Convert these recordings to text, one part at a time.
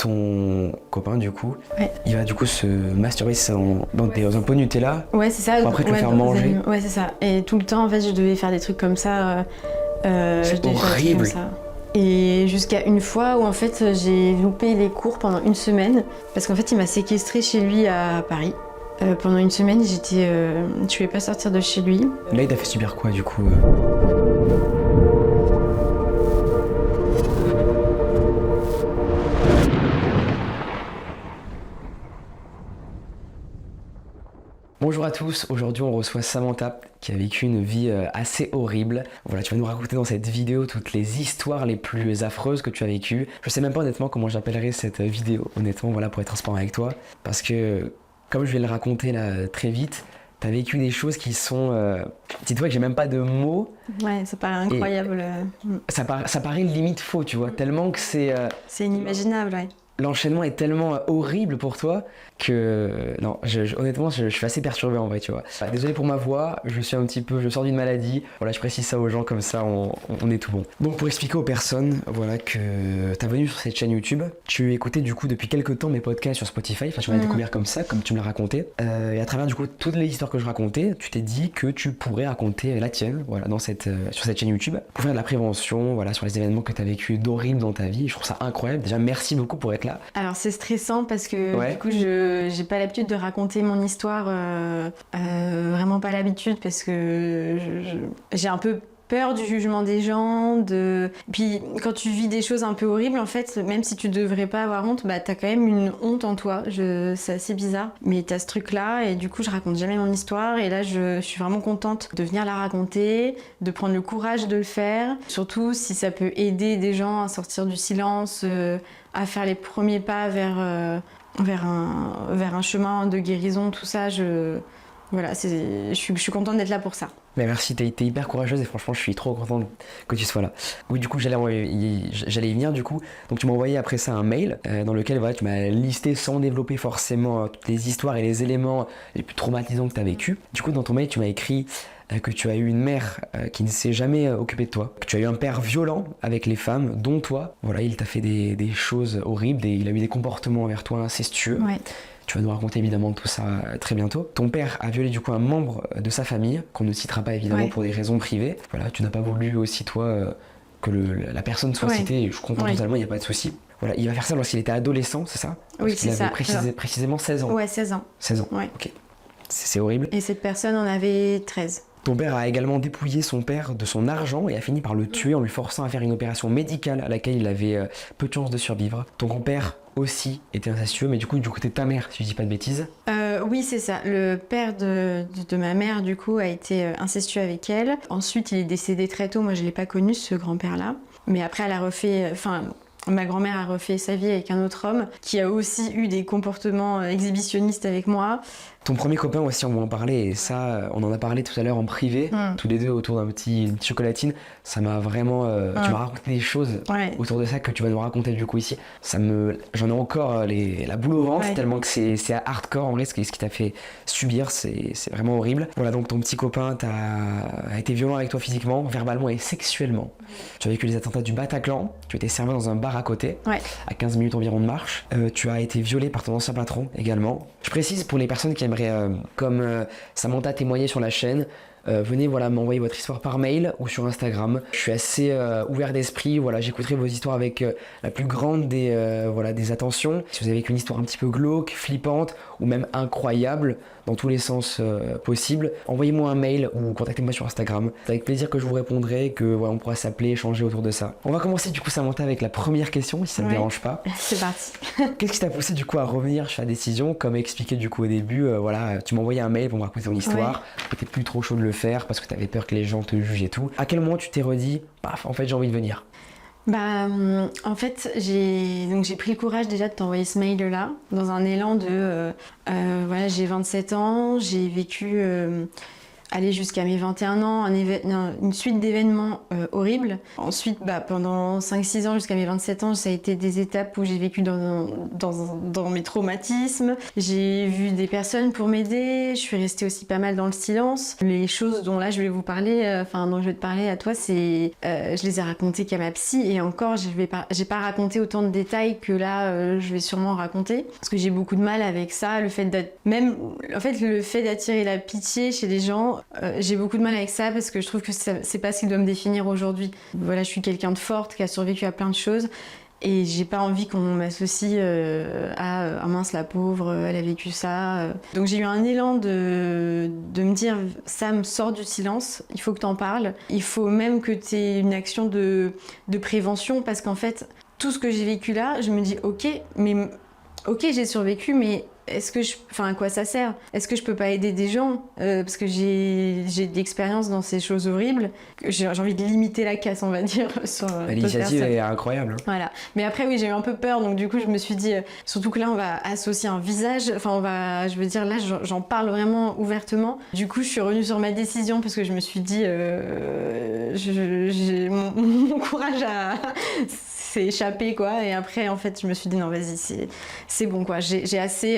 ton copain du coup, Ouais. il va du coup se masturber dans un pot Nutella. Ouais, c'est ça. Après, tu le ouais, faire manger. Ouais, c'est ça. Et tout le temps, en fait, je devais faire des trucs comme ça. C'est je devais faire des trucs horrible. comme ça. Et jusqu'à une fois où en fait j'ai loupé les cours pendant une semaine parce qu'en fait il m'a séquestrée chez lui à Paris. Pendant une semaine je pouvais pas sortir de chez lui. Là, il t'a fait subir quoi du coup Bonjour à tous, aujourd'hui on reçoit Samantha qui a vécu une vie assez horrible. Voilà, tu vas nous raconter dans cette vidéo toutes les histoires les plus affreuses que tu as vécues. Je sais même pas honnêtement comment j'appellerais cette vidéo, honnêtement, voilà, pour être transparent avec toi. Parce que, comme je vais le raconter là très vite, t'as vécu des choses qui sont... Dis-toi que j'ai même pas de mots. Ouais, ça paraît incroyable. Ça paraît limite faux, tu vois, tellement que c'est... C'est inimaginable, ouais. L'enchaînement est tellement horrible pour toi que non, honnêtement, je suis assez perturbé en vrai, tu vois. Désolé pour ma voix, je sors d'une maladie. Voilà, je précise ça aux gens comme ça, on est tout bon. Donc pour expliquer aux personnes, voilà, que t'as venu sur cette chaîne YouTube, tu écoutais du coup depuis quelques temps mes podcasts sur Spotify. Enfin, tu m'as découvert comme ça, comme tu me l'as raconté. Et à travers du coup toutes les histoires que je racontais, tu t'es dit que tu pourrais raconter la tienne, voilà, sur cette chaîne YouTube, pour faire de la prévention, voilà, sur les événements que t'as vécu d'horrible dans ta vie. Je trouve ça incroyable. Déjà, merci beaucoup pour être là. Alors c'est stressant parce que Ouais. du coup j'ai pas l'habitude de raconter mon histoire, vraiment pas l'habitude parce que j'ai un peu peur du jugement des gens, Puis quand tu vis des choses un peu horribles, en fait, même si tu devrais pas avoir honte, bah t'as quand même une honte en toi. C'est assez bizarre. Mais t'as ce truc-là et du coup je raconte jamais mon histoire et là je suis vraiment contente de venir la raconter, de prendre le courage de le faire. Surtout si ça peut aider des gens à sortir du silence, à faire les premiers pas vers un chemin de guérison, tout ça. Voilà, je suis contente d'être là pour ça. Mais merci, t'es hyper courageuse et franchement je suis trop contente que tu sois là. Oui, du coup j'allais y venir du coup. Donc tu m'as envoyé après ça un mail dans lequel voilà, tu m'as listé sans développer forcément toutes les histoires et les éléments les plus traumatisants que tu as vécu. Du coup dans ton mail tu m'as écrit que tu as eu une mère qui ne s'est jamais occupée de toi, que tu as eu un père violent avec les femmes, dont toi. Voilà, il t'a fait des choses horribles, il a eu des comportements envers toi incestueux. Ouais. Tu vas nous raconter évidemment tout ça très bientôt. Ton père a violé du coup un membre de sa famille, qu'on ne citera pas évidemment pour des raisons privées. Voilà, tu n'as pas voulu aussi toi que la personne soit citée, et je comprends totalement, il n'y a pas de souci. Voilà, il va faire ça lorsqu'il était adolescent, c'est ça? Oui, c'est ça. Il avait précisément 16 ans. Ouais, 16 ans. 16 ans, ouais. Ok. C'est horrible. Et cette personne en avait 13. Ton père a également dépouillé son père de son argent et a fini par le tuer en lui forçant à faire une opération médicale à laquelle il avait peu de chances de survivre. Ton grand-père aussi était incestueux, mais du côté de ta mère, si je dis pas de bêtises. Oui, c'est ça. Le père de ma mère, du coup, a été incestueux avec elle. Ensuite, il est décédé très tôt. Moi, je l'ai pas connu, ce grand-père-là. Mais après, elle a refait... ma grand-mère a refait sa vie avec un autre homme qui a aussi eu des comportements exhibitionnistes avec moi. Ton premier copain aussi, on va en parler, et ça, on en a parlai tout à l'heure en privé, tous les deux autour d'une petite chocolatine. Ça m'a vraiment... Tu m'as raconté des choses autour de ça que tu vas nous raconter du coup ici. J'en ai encore la boule au ventre, tellement que c'est hardcore en vrai ce qui t'a fait subir, c'est vraiment horrible. Voilà, donc ton petit copain a été violent avec toi physiquement, verbalement et sexuellement. Tu as vécu les attentats du Bataclan, tu étais serveur dans un bar à côté, à 15 minutes environ de marche. Tu as été violé par ton ancien patron également. Je précise pour les personnes qui aimeraient, comme Samantha, témoigner sur la chaîne, venez m'envoyer votre histoire par mail ou sur Instagram. Je suis assez ouvert d'esprit, voilà, j'écouterai vos histoires avec la plus grande des attentions. Si vous avez une histoire un petit peu glauque, flippante ou même incroyable, dans tous les sens possibles, envoyez-moi un mail ou contactez-moi sur Instagram. C'est avec plaisir que je vous répondrai, que on pourra s'appeler, échanger autour de ça. On va commencer du coup Samantha avec la première question, si ça ne te dérange pas. C'est parti. Qu'est-ce qui t'a poussé du coup à revenir sur la décision, comme expliqué du coup au début, tu m'as envoyé un mail pour me raconter ton histoire, t'étais plus trop chaud de le faire parce que t'avais peur que les gens te jugent et tout. À quel moment tu t'es redit, en fait j'ai envie de venir? En fait, j'ai pris le courage déjà de t'envoyer ce mail-là, dans un élan de... j'ai 27 ans, j'ai vécu aller jusqu'à mes 21 ans, une suite d'événements horribles. Ensuite, pendant 5-6 ans, jusqu'à mes 27 ans, ça a été des étapes où j'ai vécu dans mes traumatismes. J'ai vu des personnes pour m'aider. Je suis restée aussi pas mal dans le silence. Les choses dont là je vais vous parler, dont je vais te parler à toi, c'est je les ai racontées qu'à ma psy, et encore j'ai pas raconté autant de détails que là je vais sûrement raconter, parce que j'ai beaucoup de mal avec ça, le fait d'attirer la pitié chez les gens, j'ai beaucoup de mal avec ça, parce que je trouve que c'est pas ce qui doit me définir aujourd'hui. Voilà, je suis quelqu'un de forte qui a survécu à plein de choses. Et j'ai pas envie qu'on m'associe à mince, la pauvre, elle a vécu ça. Donc j'ai eu un élan de me dire, Sam, sors du silence, il faut que t'en parles. Il faut même que t'aies une action de prévention, parce qu'en fait, tout ce que j'ai vécu là, je me dis, ok, j'ai survécu, mais à quoi ça sert? Est-ce que je peux pas aider des gens? Parce que j'ai de l'expérience dans ces choses horribles. J'ai envie de limiter la casse, on va dire. L'initiative est incroyable. Voilà. Mais après, oui, j'ai eu un peu peur, donc du coup, je me suis dit, surtout que là, on va associer un visage. Là, j'en parle vraiment ouvertement. Du coup, je suis revenue sur ma décision, parce que je me suis dit, mon courage s'est échappé, quoi. Et après, en fait, je me suis dit, non, vas-y, c'est bon, quoi. Je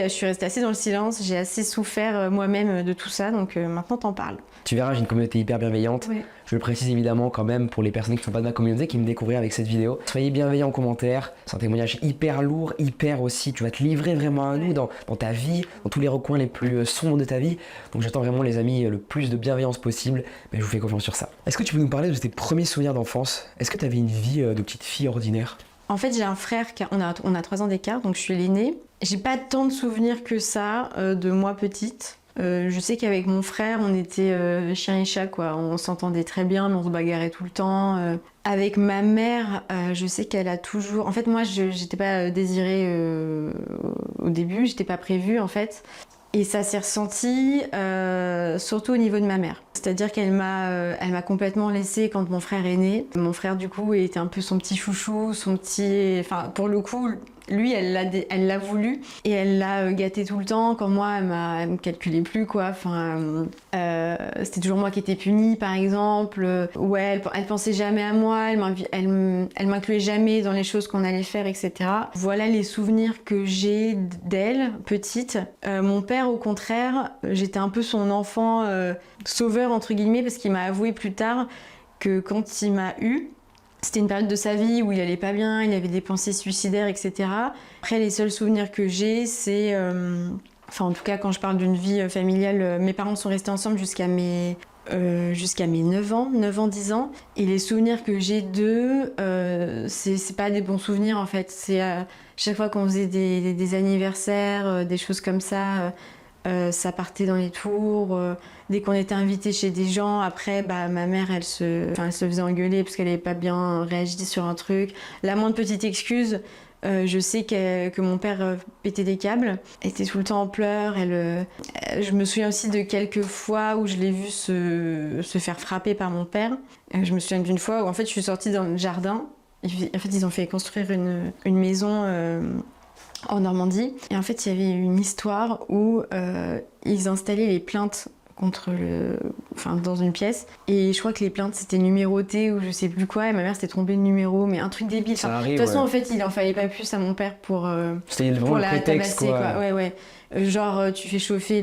suis restée assez dans le silence, j'ai assez souffert moi-même de tout ça, donc maintenant, t'en parles. Tu verras, j'ai une communauté hyper bienveillante. Oui. Je le précise évidemment quand même pour les personnes qui ne sont pas de ma communauté, qui me découvrirent avec cette vidéo. Soyez bienveillants en commentaire, c'est un témoignage hyper lourd, hyper aussi, tu vas te livrer vraiment à nous dans ta vie, dans tous les recoins les plus sombres de ta vie. Donc j'attends vraiment, les amis, le plus de bienveillance possible, mais je vous fais confiance sur ça. Est-ce que tu peux nous parler de tes premiers souvenirs d'enfance? Est-ce que tu avais une vie de petite fille ordinaire? En fait, j'ai un frère, on a 3 ans d'écart, donc je suis l'aînée. J'ai pas tant de souvenirs que ça de moi petite. Je sais qu'avec mon frère, on était chien et chat, quoi. On s'entendait très bien, mais on se bagarrait tout le temps. Avec ma mère, je sais qu'elle a toujours... En fait, moi, j'étais pas désirée au début, j'étais pas prévue, en fait. Et ça s'est ressenti surtout au niveau de ma mère. C'est-à-dire qu'elle m'a complètement laissée quand mon frère est né. Mon frère, du coup, était un peu son petit chouchou, pour le coup, lui, elle l'a voulu et elle l'a gâté tout le temps. Quand moi, elle me calculait plus, quoi. C'était toujours moi qui étais punie, par exemple. Ouais, elle pensait jamais à moi, elle m'incluait jamais dans les choses qu'on allait faire, etc. Voilà les souvenirs que j'ai d'elle, petite. Mon père, au contraire, j'étais un peu son enfant sauveur, entre guillemets, parce qu'il m'a avoué plus tard que quand il m'a eue, c'était une période de sa vie où il allait pas bien, il avait des pensées suicidaires, etc. Après, les seuls souvenirs que j'ai, c'est... en tout cas, quand je parle d'une vie familiale, mes parents sont restés ensemble jusqu'à mes 9 ans, 10 ans. Et les souvenirs que j'ai d'eux, c'est pas des bons souvenirs, en fait. C'est chaque fois qu'on faisait des anniversaires, des choses comme ça... ça partait dans les tours. Dès qu'on était invité chez des gens, après, ma mère, elle se faisait engueuler parce qu'elle n'avait pas bien réagi sur un truc. La moindre petite excuse, je sais que mon père pétait des câbles, était tout le temps en pleurs. Je me souviens aussi de quelques fois où je l'ai vu se faire frapper par mon père. Je me souviens d'une fois où, en fait, je suis sortie dans le jardin. En fait, ils ont fait construire une maison... en Normandie. Et en fait, il y avait une histoire où ils installaient les plaintes dans une pièce. Et je crois que les plaintes c'était numéroté ou je sais plus quoi. Et ma mère s'était trompée de numéro, mais un truc débile. Ça arrive, de toute façon, ouais. En fait, il en fallait pas plus à mon père pour la prétexte, tabasser, quoi. Ouais. Genre, tu fais chauffer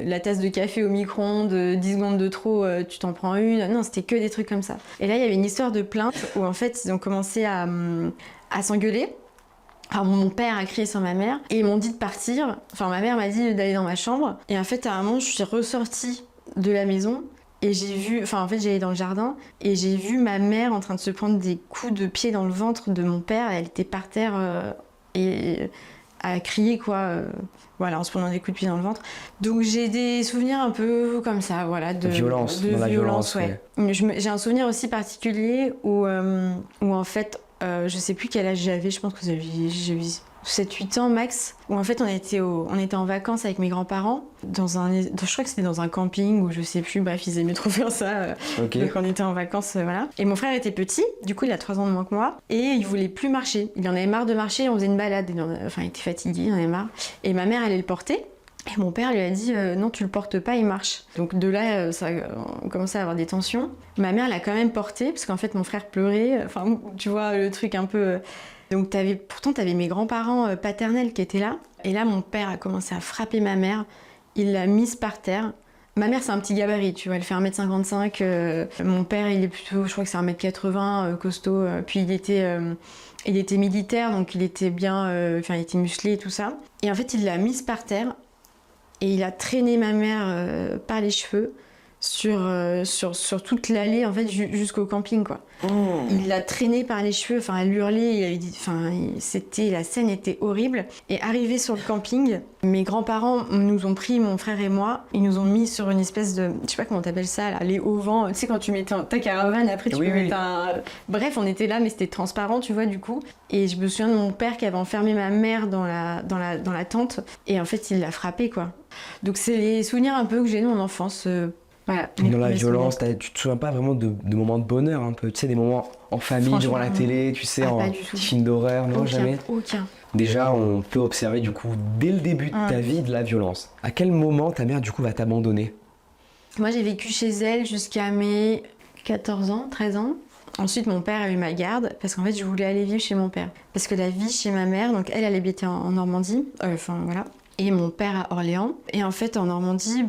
la tasse de café au micro-ondes, 10 secondes de trop, tu t'en prends une. Non, c'était que des trucs comme ça. Et là, il y avait une histoire de plainte où en fait, ils ont commencé à s'engueuler. Alors, mon père a crié sur ma mère et ils m'ont dit de partir. Enfin, ma mère m'a dit d'aller dans ma chambre. Et en fait, à un moment, je suis ressortie de la maison et j'allais dans le jardin et j'ai vu ma mère en train de se prendre des coups de pied dans le ventre de mon père. Elle était par terre et à crier, quoi. En se prenant des coups de pied dans le ventre. Donc, j'ai des souvenirs un peu comme ça, voilà. De violence. De violence, ouais. J'ai un souvenir aussi particulier où en fait... je sais plus quel âge j'avais, je pense que j'ai eu 7-8 ans max, où en fait on était en vacances avec mes grands-parents, je crois que c'était dans un camping ou je sais plus, bref ils aimaient trop faire ça, okay. Donc on était en vacances, voilà. Et mon frère était petit, du coup il a 3 ans de moins que moi, et il voulait plus marcher, il en avait marre de marcher, on faisait une balade, il était fatigué, il en avait marre, et ma mère allait le porter. Et mon père lui a dit non, tu le portes pas, il marche. Donc de là, on commençait à avoir des tensions. Ma mère l'a quand même porté, parce qu'en fait mon frère pleurait. Enfin, tu vois, le truc un peu... Donc pourtant, t'avais mes grands-parents paternels qui étaient là. Et là, mon père a commencé à frapper ma mère. Il l'a mise par terre. Ma mère, c'est un petit gabarit, tu vois, elle fait 1m55. Mon père, il est plutôt, je crois que c'est 1m80, costaud. Puis il était militaire, donc il était bien... il était musclé et tout ça. Et en fait, il l'a mise par terre. Et il a traîné ma mère par les cheveux sur toute l'allée, en fait, jusqu'au camping, quoi. Il l'a traînée par les cheveux, enfin, elle hurlait, il avait dit, la scène était horrible. Et arrivé sur le camping, mes grands-parents nous ont pris, mon frère et moi, ils nous ont mis sur une espèce de, je sais pas comment t'appelles ça, là, les auvents, tu sais, quand tu mets ta caravane, après tu peux mettre un... Bref, on était là, mais c'était transparent, tu vois, du coup. Et je me souviens de mon père qui avait enfermé ma mère dans la tente, et en fait, il l'a frappée, quoi. Donc c'est les souvenirs un peu que j'ai de mon enfance. Voilà. Dans la violence, tu te souviens pas vraiment de moments de bonheur un peu, tu sais, des moments en famille, devant la télé, tu sais, en petit film d'horreur, non, jamais. Aucun. Déjà, on peut observer du coup, dès le début de ta vie, de la violence. À quel moment ta mère du coup va t'abandonner? Moi j'ai vécu chez elle jusqu'à mes 14 ans, 13 ans. Ensuite mon père a eu ma garde parce qu'en fait je voulais aller vivre chez mon père. Parce que la vie chez ma mère, donc elle habitait en Normandie, voilà. Et mon père à Orléans. Et en fait, en Normandie,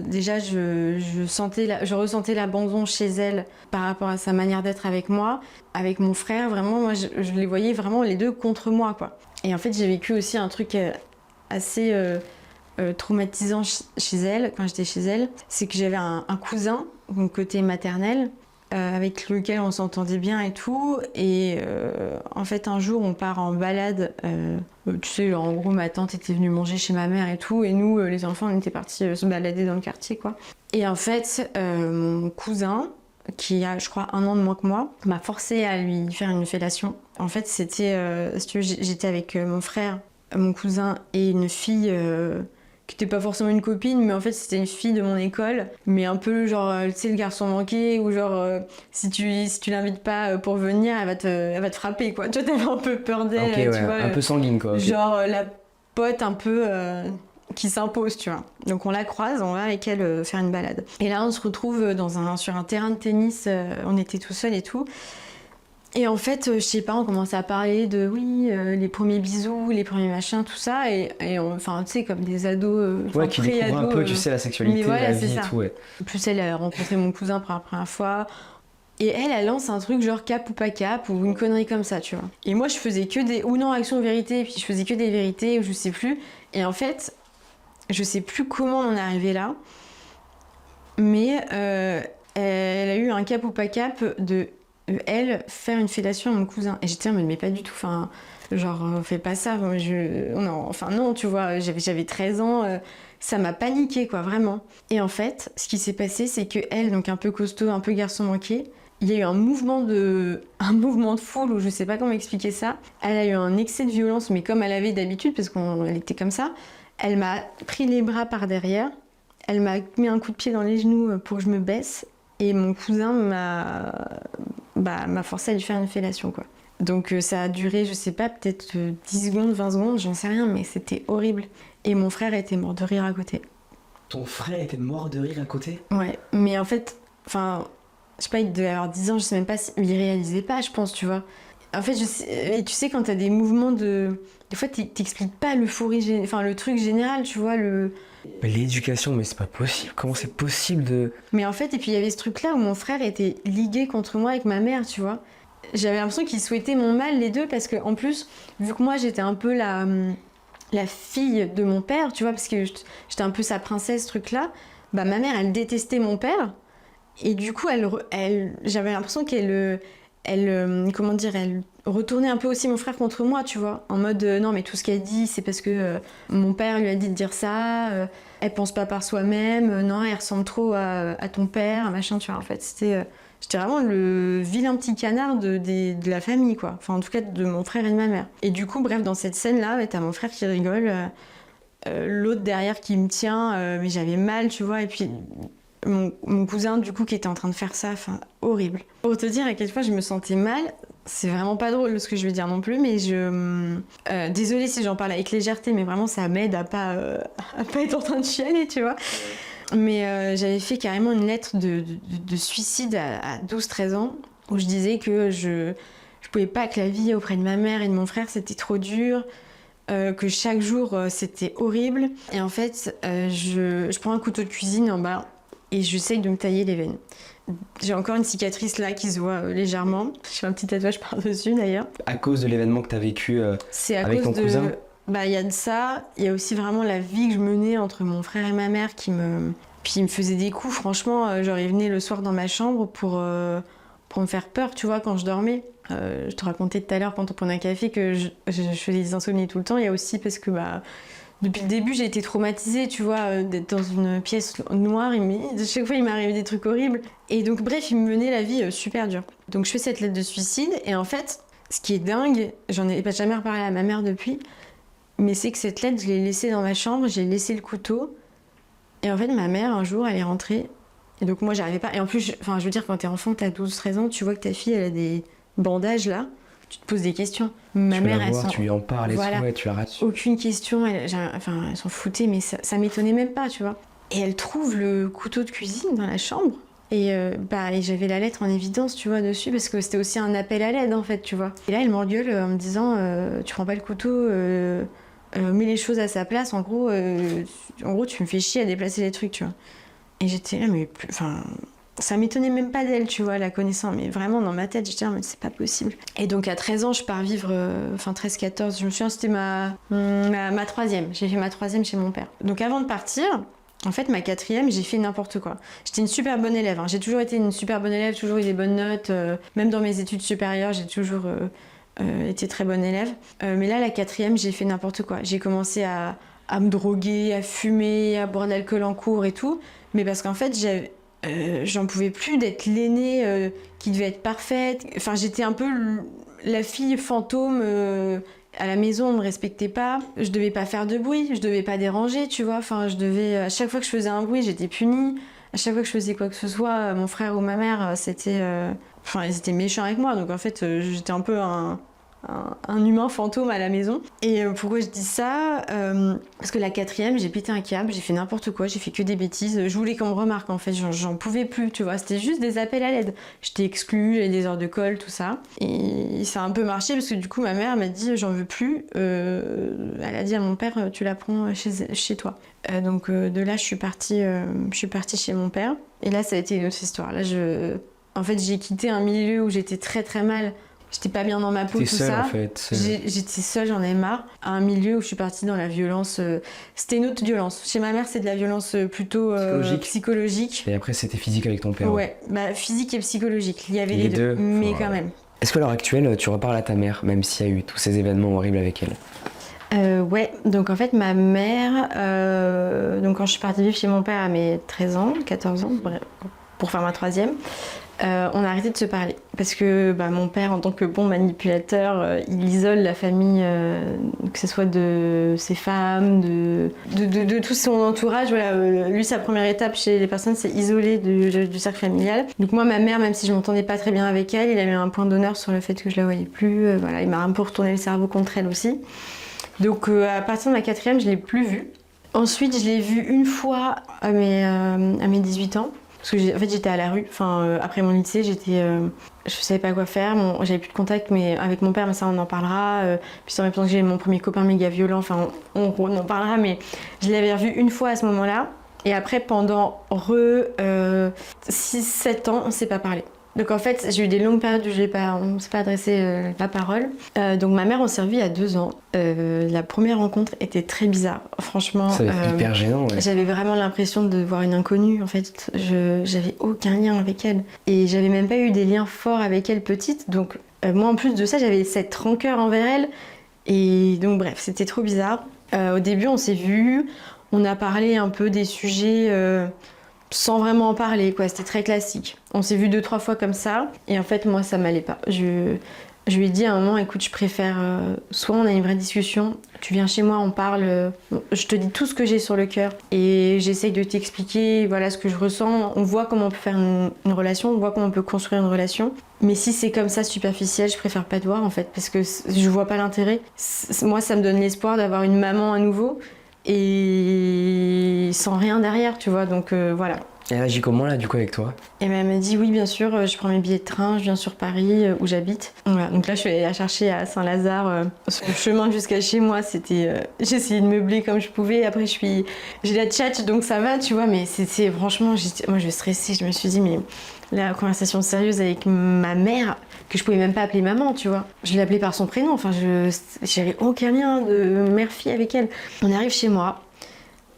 déjà, je ressentais l'abandon chez elle par rapport à sa manière d'être avec moi. Avec mon frère, vraiment, moi, je les voyais vraiment les deux contre moi, quoi. Et en fait, j'ai vécu aussi un truc assez traumatisant chez elle, quand j'étais chez elle. C'est que j'avais un cousin, donc côté maternel, avec lequel on s'entendait bien et tout. Et en fait, un jour, on part en balade. Tu sais, en gros, ma tante était venue manger chez ma mère et tout. Et nous, les enfants, on était partis se balader dans le quartier, quoi. Et en fait, mon cousin, qui a, je crois, 1 an de moins que moi, m'a forcé à lui faire une fellation. En fait, c'était... si tu veux, j'étais avec mon frère, mon cousin et une fille... qui n'était pas forcément une copine, mais en fait c'était une fille de mon école, mais un peu genre, tu sais, le garçon manqué, ou genre, si tu l'invites pas pour venir, elle va te frapper, quoi. Tu vois, t'avais un peu peur d'elle, okay, tu vois. Un peu sanguine, quoi. Okay. Genre, la pote un peu qui s'impose, tu vois. Donc on la croise, on va avec elle faire une balade. Et là, on se retrouve sur un terrain de tennis, on était tout seul et tout. Et en fait, je sais pas, on commençait à parler de, les premiers bisous, les premiers machins, tout ça, et enfin, tu sais, comme des ados, qui découvrent un peu, tu sais, la sexualité, la vie et tout, ouais. En plus, elle a rencontré mon cousin pour la première fois, et elle lance un truc genre cap ou pas cap, ou une connerie comme ça, tu vois. Et moi, je faisais que des, ou non, action ou vérité, puis je faisais que des vérités, ou je sais plus, et en fait, je sais plus comment on est arrivé là, mais elle a eu un cap ou pas cap de... elle faire une fellation à mon cousin, et j'étais mais pas du tout, enfin genre fais pas ça, non, tu vois, j'avais 13 ans, ça m'a paniqué, quoi, vraiment. Et en fait, ce qui s'est passé, c'est que elle, donc un peu costaud, un peu garçon manqué, il y a eu un mouvement de foule, ou je sais pas comment expliquer ça. Elle a eu un excès de violence, mais comme elle avait d'habitude, parce qu'elle était comme ça. Elle m'a pris les bras par derrière, elle m'a mis un coup de pied dans les genoux pour que je me baisse, et mon cousin m'a forcé à lui faire une fellation, quoi. Donc ça a duré, je sais pas, peut-être 10 secondes, 20 secondes, j'en sais rien, mais c'était horrible. Et mon frère était mort de rire à côté. Ton frère était mort de rire à côté? Ouais, mais en fait, je sais pas, il devait avoir 10 ans, je sais même pas s'il réalisait pas, je pense, tu vois. En fait, et tu sais, quand t'as des mouvements de... Des fois, t'expliques pas l'euphorie, le truc général, tu vois, Mais l'éducation, mais c'est pas possible. Comment c'est possible de... Mais en fait, et puis il y avait ce truc-là où mon frère était ligué contre moi avec ma mère, tu vois. J'avais l'impression qu'ils souhaitaient mon mal, les deux, parce que en plus, vu que moi j'étais un peu la fille de mon père, tu vois, parce que j'étais un peu sa princesse, ce truc-là, ma mère, elle détestait mon père, et du coup, j'avais l'impression qu'elle retournait un peu aussi mon frère contre moi, tu vois, en mode non, mais tout ce qu'elle dit, c'est parce que mon père lui a dit de dire ça, elle pense pas par soi-même, non, elle ressemble trop à ton père, machin, tu vois. En fait, j'étais vraiment le vilain petit canard de la famille, quoi. Enfin, en tout cas, de mon frère et de ma mère. Et du coup, bref, dans cette scène-là, t'as mon frère qui rigole, l'autre derrière qui me tient, mais j'avais mal, tu vois, et puis... Mon cousin, du coup, qui était en train de faire ça, enfin, horrible. Pour te dire à quel point je me sentais mal, c'est vraiment pas drôle ce que je vais dire non plus, mais désolée si j'en parle avec légèreté, mais vraiment ça m'aide à pas être en train de chialer, tu vois. Mais j'avais fait carrément une lettre de suicide à 12-13 ans, où je disais que je pouvais pas, que la vie auprès de ma mère et de mon frère c'était trop dur, que chaque jour c'était horrible. Et en fait, je prends un couteau de cuisine en bas et j'essaye de me tailler les veines. J'ai encore une cicatrice là qui se voit légèrement. J'ai un petit tatouage par-dessus d'ailleurs. À cause de l'événement que tu as vécu avec ton cousin ? Bah, y a de ça. Il y a aussi vraiment la vie que je menais entre mon frère et ma mère Puis il me faisait des coups, franchement. Genre, il venait le soir dans ma chambre pour me faire peur, tu vois, quand je dormais. Je te racontais tout à l'heure quand on prenait un café que je faisais des insomnies tout le temps. Il y a aussi parce que depuis le début, j'ai été traumatisée, tu vois, d'être dans une pièce noire. Chaque fois, il m'arrivait des trucs horribles. Et donc, bref, il me menait la vie super dure. Donc, je fais cette lettre de suicide. Et en fait, ce qui est dingue, j'en ai pas jamais reparlé à ma mère depuis, mais c'est que cette lettre, je l'ai laissée dans ma chambre, j'ai laissé le couteau. Et en fait, ma mère, un jour, elle est rentrée. Et donc, moi, j'arrivais pas. Et en plus, je veux dire, quand t'es enfant, t'as 12-13 ans, tu vois que ta fille, elle a des bandages là. Tu te poses des questions. Ma mère, tu lui en parles et tout, et tu la rates. Aucune question, elle s'en foutait, mais ça m'étonnait même pas, tu vois. Et elle trouve le couteau de cuisine dans la chambre. Et j'avais la lettre en évidence, tu vois, dessus, parce que c'était aussi un appel à l'aide, en fait, tu vois. Et là, elle m'engueule en me disant, tu prends pas le couteau, mets les choses à sa place, en gros, tu me fais chier à déplacer les trucs, tu vois. Et j'étais là, mais ça m'étonnait même pas d'elle, tu vois, la connaissant, mais vraiment dans ma tête, j'étais là, mais c'est pas possible. Et donc à 13 ans, je pars vivre, 13-14, je me souviens, c'était ma troisième. J'ai fait ma troisième chez mon père. Donc avant de partir, en fait, ma quatrième, j'ai fait n'importe quoi. J'étais une super bonne élève, hein. J'ai toujours été une super bonne élève, toujours eu des bonnes notes, même dans mes études supérieures, j'ai toujours été très bonne élève. Mais là, la quatrième, j'ai fait n'importe quoi. J'ai commencé à me droguer, à fumer, à boire de l'alcool en cours et tout, mais parce qu'en fait, j'en pouvais plus d'être l'aînée qui devait être parfaite. Enfin, j'étais un peu la fille fantôme. À la maison, on me respectait pas. Je devais pas faire de bruit, je devais pas déranger, tu vois. Enfin, à chaque fois que je faisais un bruit, j'étais punie. À chaque fois que je faisais quoi que ce soit, mon frère ou ma mère, ils étaient méchants avec moi. Donc en fait, j'étais un peu un humain fantôme à la maison. Et pourquoi je dis ça parce que la quatrième, j'ai pété un câble, j'ai fait n'importe quoi, j'ai fait que des bêtises. Je voulais qu'on me remarque, en fait, j'en pouvais plus, tu vois. C'était juste des appels à l'aide. J'étais exclue, j'avais des heures de colle, tout ça. Et ça a un peu marché parce que du coup, ma mère m'a dit j'en veux plus. Elle a dit à mon père, tu la prends chez toi. Donc de là, je suis partie chez mon père. Et là, ça a été une autre histoire. Là, en fait, j'ai quitté un milieu où j'étais très très mal. J'étais pas bien dans ma peau, tout seule, ça. En fait. J'étais seule, j'en avais marre. À un milieu où je suis partie dans la violence. C'était une autre violence. Chez ma mère, c'est de la violence plutôt psychologique. Et après, c'était physique avec ton père. Ouais, physique et psychologique. Il y avait les deux. Mais quand même. Est-ce qu'à l'heure actuelle, tu reparles à ta mère, même s'il y a eu tous ces événements horribles avec elle ? Ouais, donc en fait, ma mère, donc quand je suis partie vivre chez mon père à mes 13 ans, 14 ans, bref, pour faire ma troisième, on a arrêté de se parler parce que mon père, en tant que bon manipulateur, il isole la famille, que ce soit de ses femmes, de tout son entourage. Voilà, lui, sa première étape chez les personnes, c'est isoler du cercle familial. Donc moi, ma mère, même si je m'entendais pas très bien avec elle, il a mis un point d'honneur sur le fait que je la voyais plus. Voilà, il m'a un peu retourné le cerveau contre elle aussi. Donc à partir de ma quatrième, je l'ai plus vue. Ensuite, je l'ai vue une fois à mes 18 ans. Parce que en fait, j'étais à la rue. Après mon lycée, je savais pas quoi faire. J'avais plus de contact avec mon père, mais ça, on en parlera. Puis en même temps que j'ai mon premier copain méga violent, on en parlera. Mais je l'avais revu une fois à ce moment-là. Et après, pendant 6-7 ans, on s'est pas parlé. Donc en fait, j'ai eu des longues périodes où on ne s'est pas adressé la parole. Donc ma mère, on s'est revus il y a 2 ans. La première rencontre était très bizarre. Franchement, ça va être hyper gênant. Ouais. J'avais vraiment l'impression de voir une inconnue. En fait, j'avais aucun lien avec elle. Et j'avais même pas eu des liens forts avec elle petite. Donc moi, en plus de ça, j'avais cette rancœur envers elle. Et donc bref, c'était trop bizarre. Au début, on s'est vus. On a parlé un peu des sujets... sans vraiment en parler, quoi. C'était très classique. On s'est vu 2-3 fois comme ça, et en fait, moi, ça m'allait pas. Je lui ai dit à un moment, écoute, je préfère, soit on a une vraie discussion, tu viens chez moi, on parle, je te dis tout ce que j'ai sur le cœur et j'essaye de t'expliquer voilà, ce que je ressens. On voit comment on peut faire une relation, on voit comment on peut construire une relation. Mais si c'est comme ça, superficiel, je préfère pas te voir en fait, parce que je vois pas l'intérêt. Moi, ça me donne l'espoir d'avoir une maman à nouveau et sans rien derrière, tu vois, donc voilà. Elle agit comment là du coup avec toi? Et elle m'a dit oui bien sûr, je prends mes billets de train, je viens sur Paris où j'habite. Voilà, donc là je suis allée la chercher à Saint-Lazare. Sur le chemin jusqu'à chez moi, j'ai essayé de meubler comme je pouvais. Après j'ai la tchatch donc ça va tu vois, mais c'est franchement, moi je stressais, je me suis dit mais la conversation sérieuse avec ma mère, que je pouvais même pas appeler maman, tu vois. Je l'appelais par son prénom, enfin j'avais aucun lien de mère-fille avec elle. On arrive chez moi,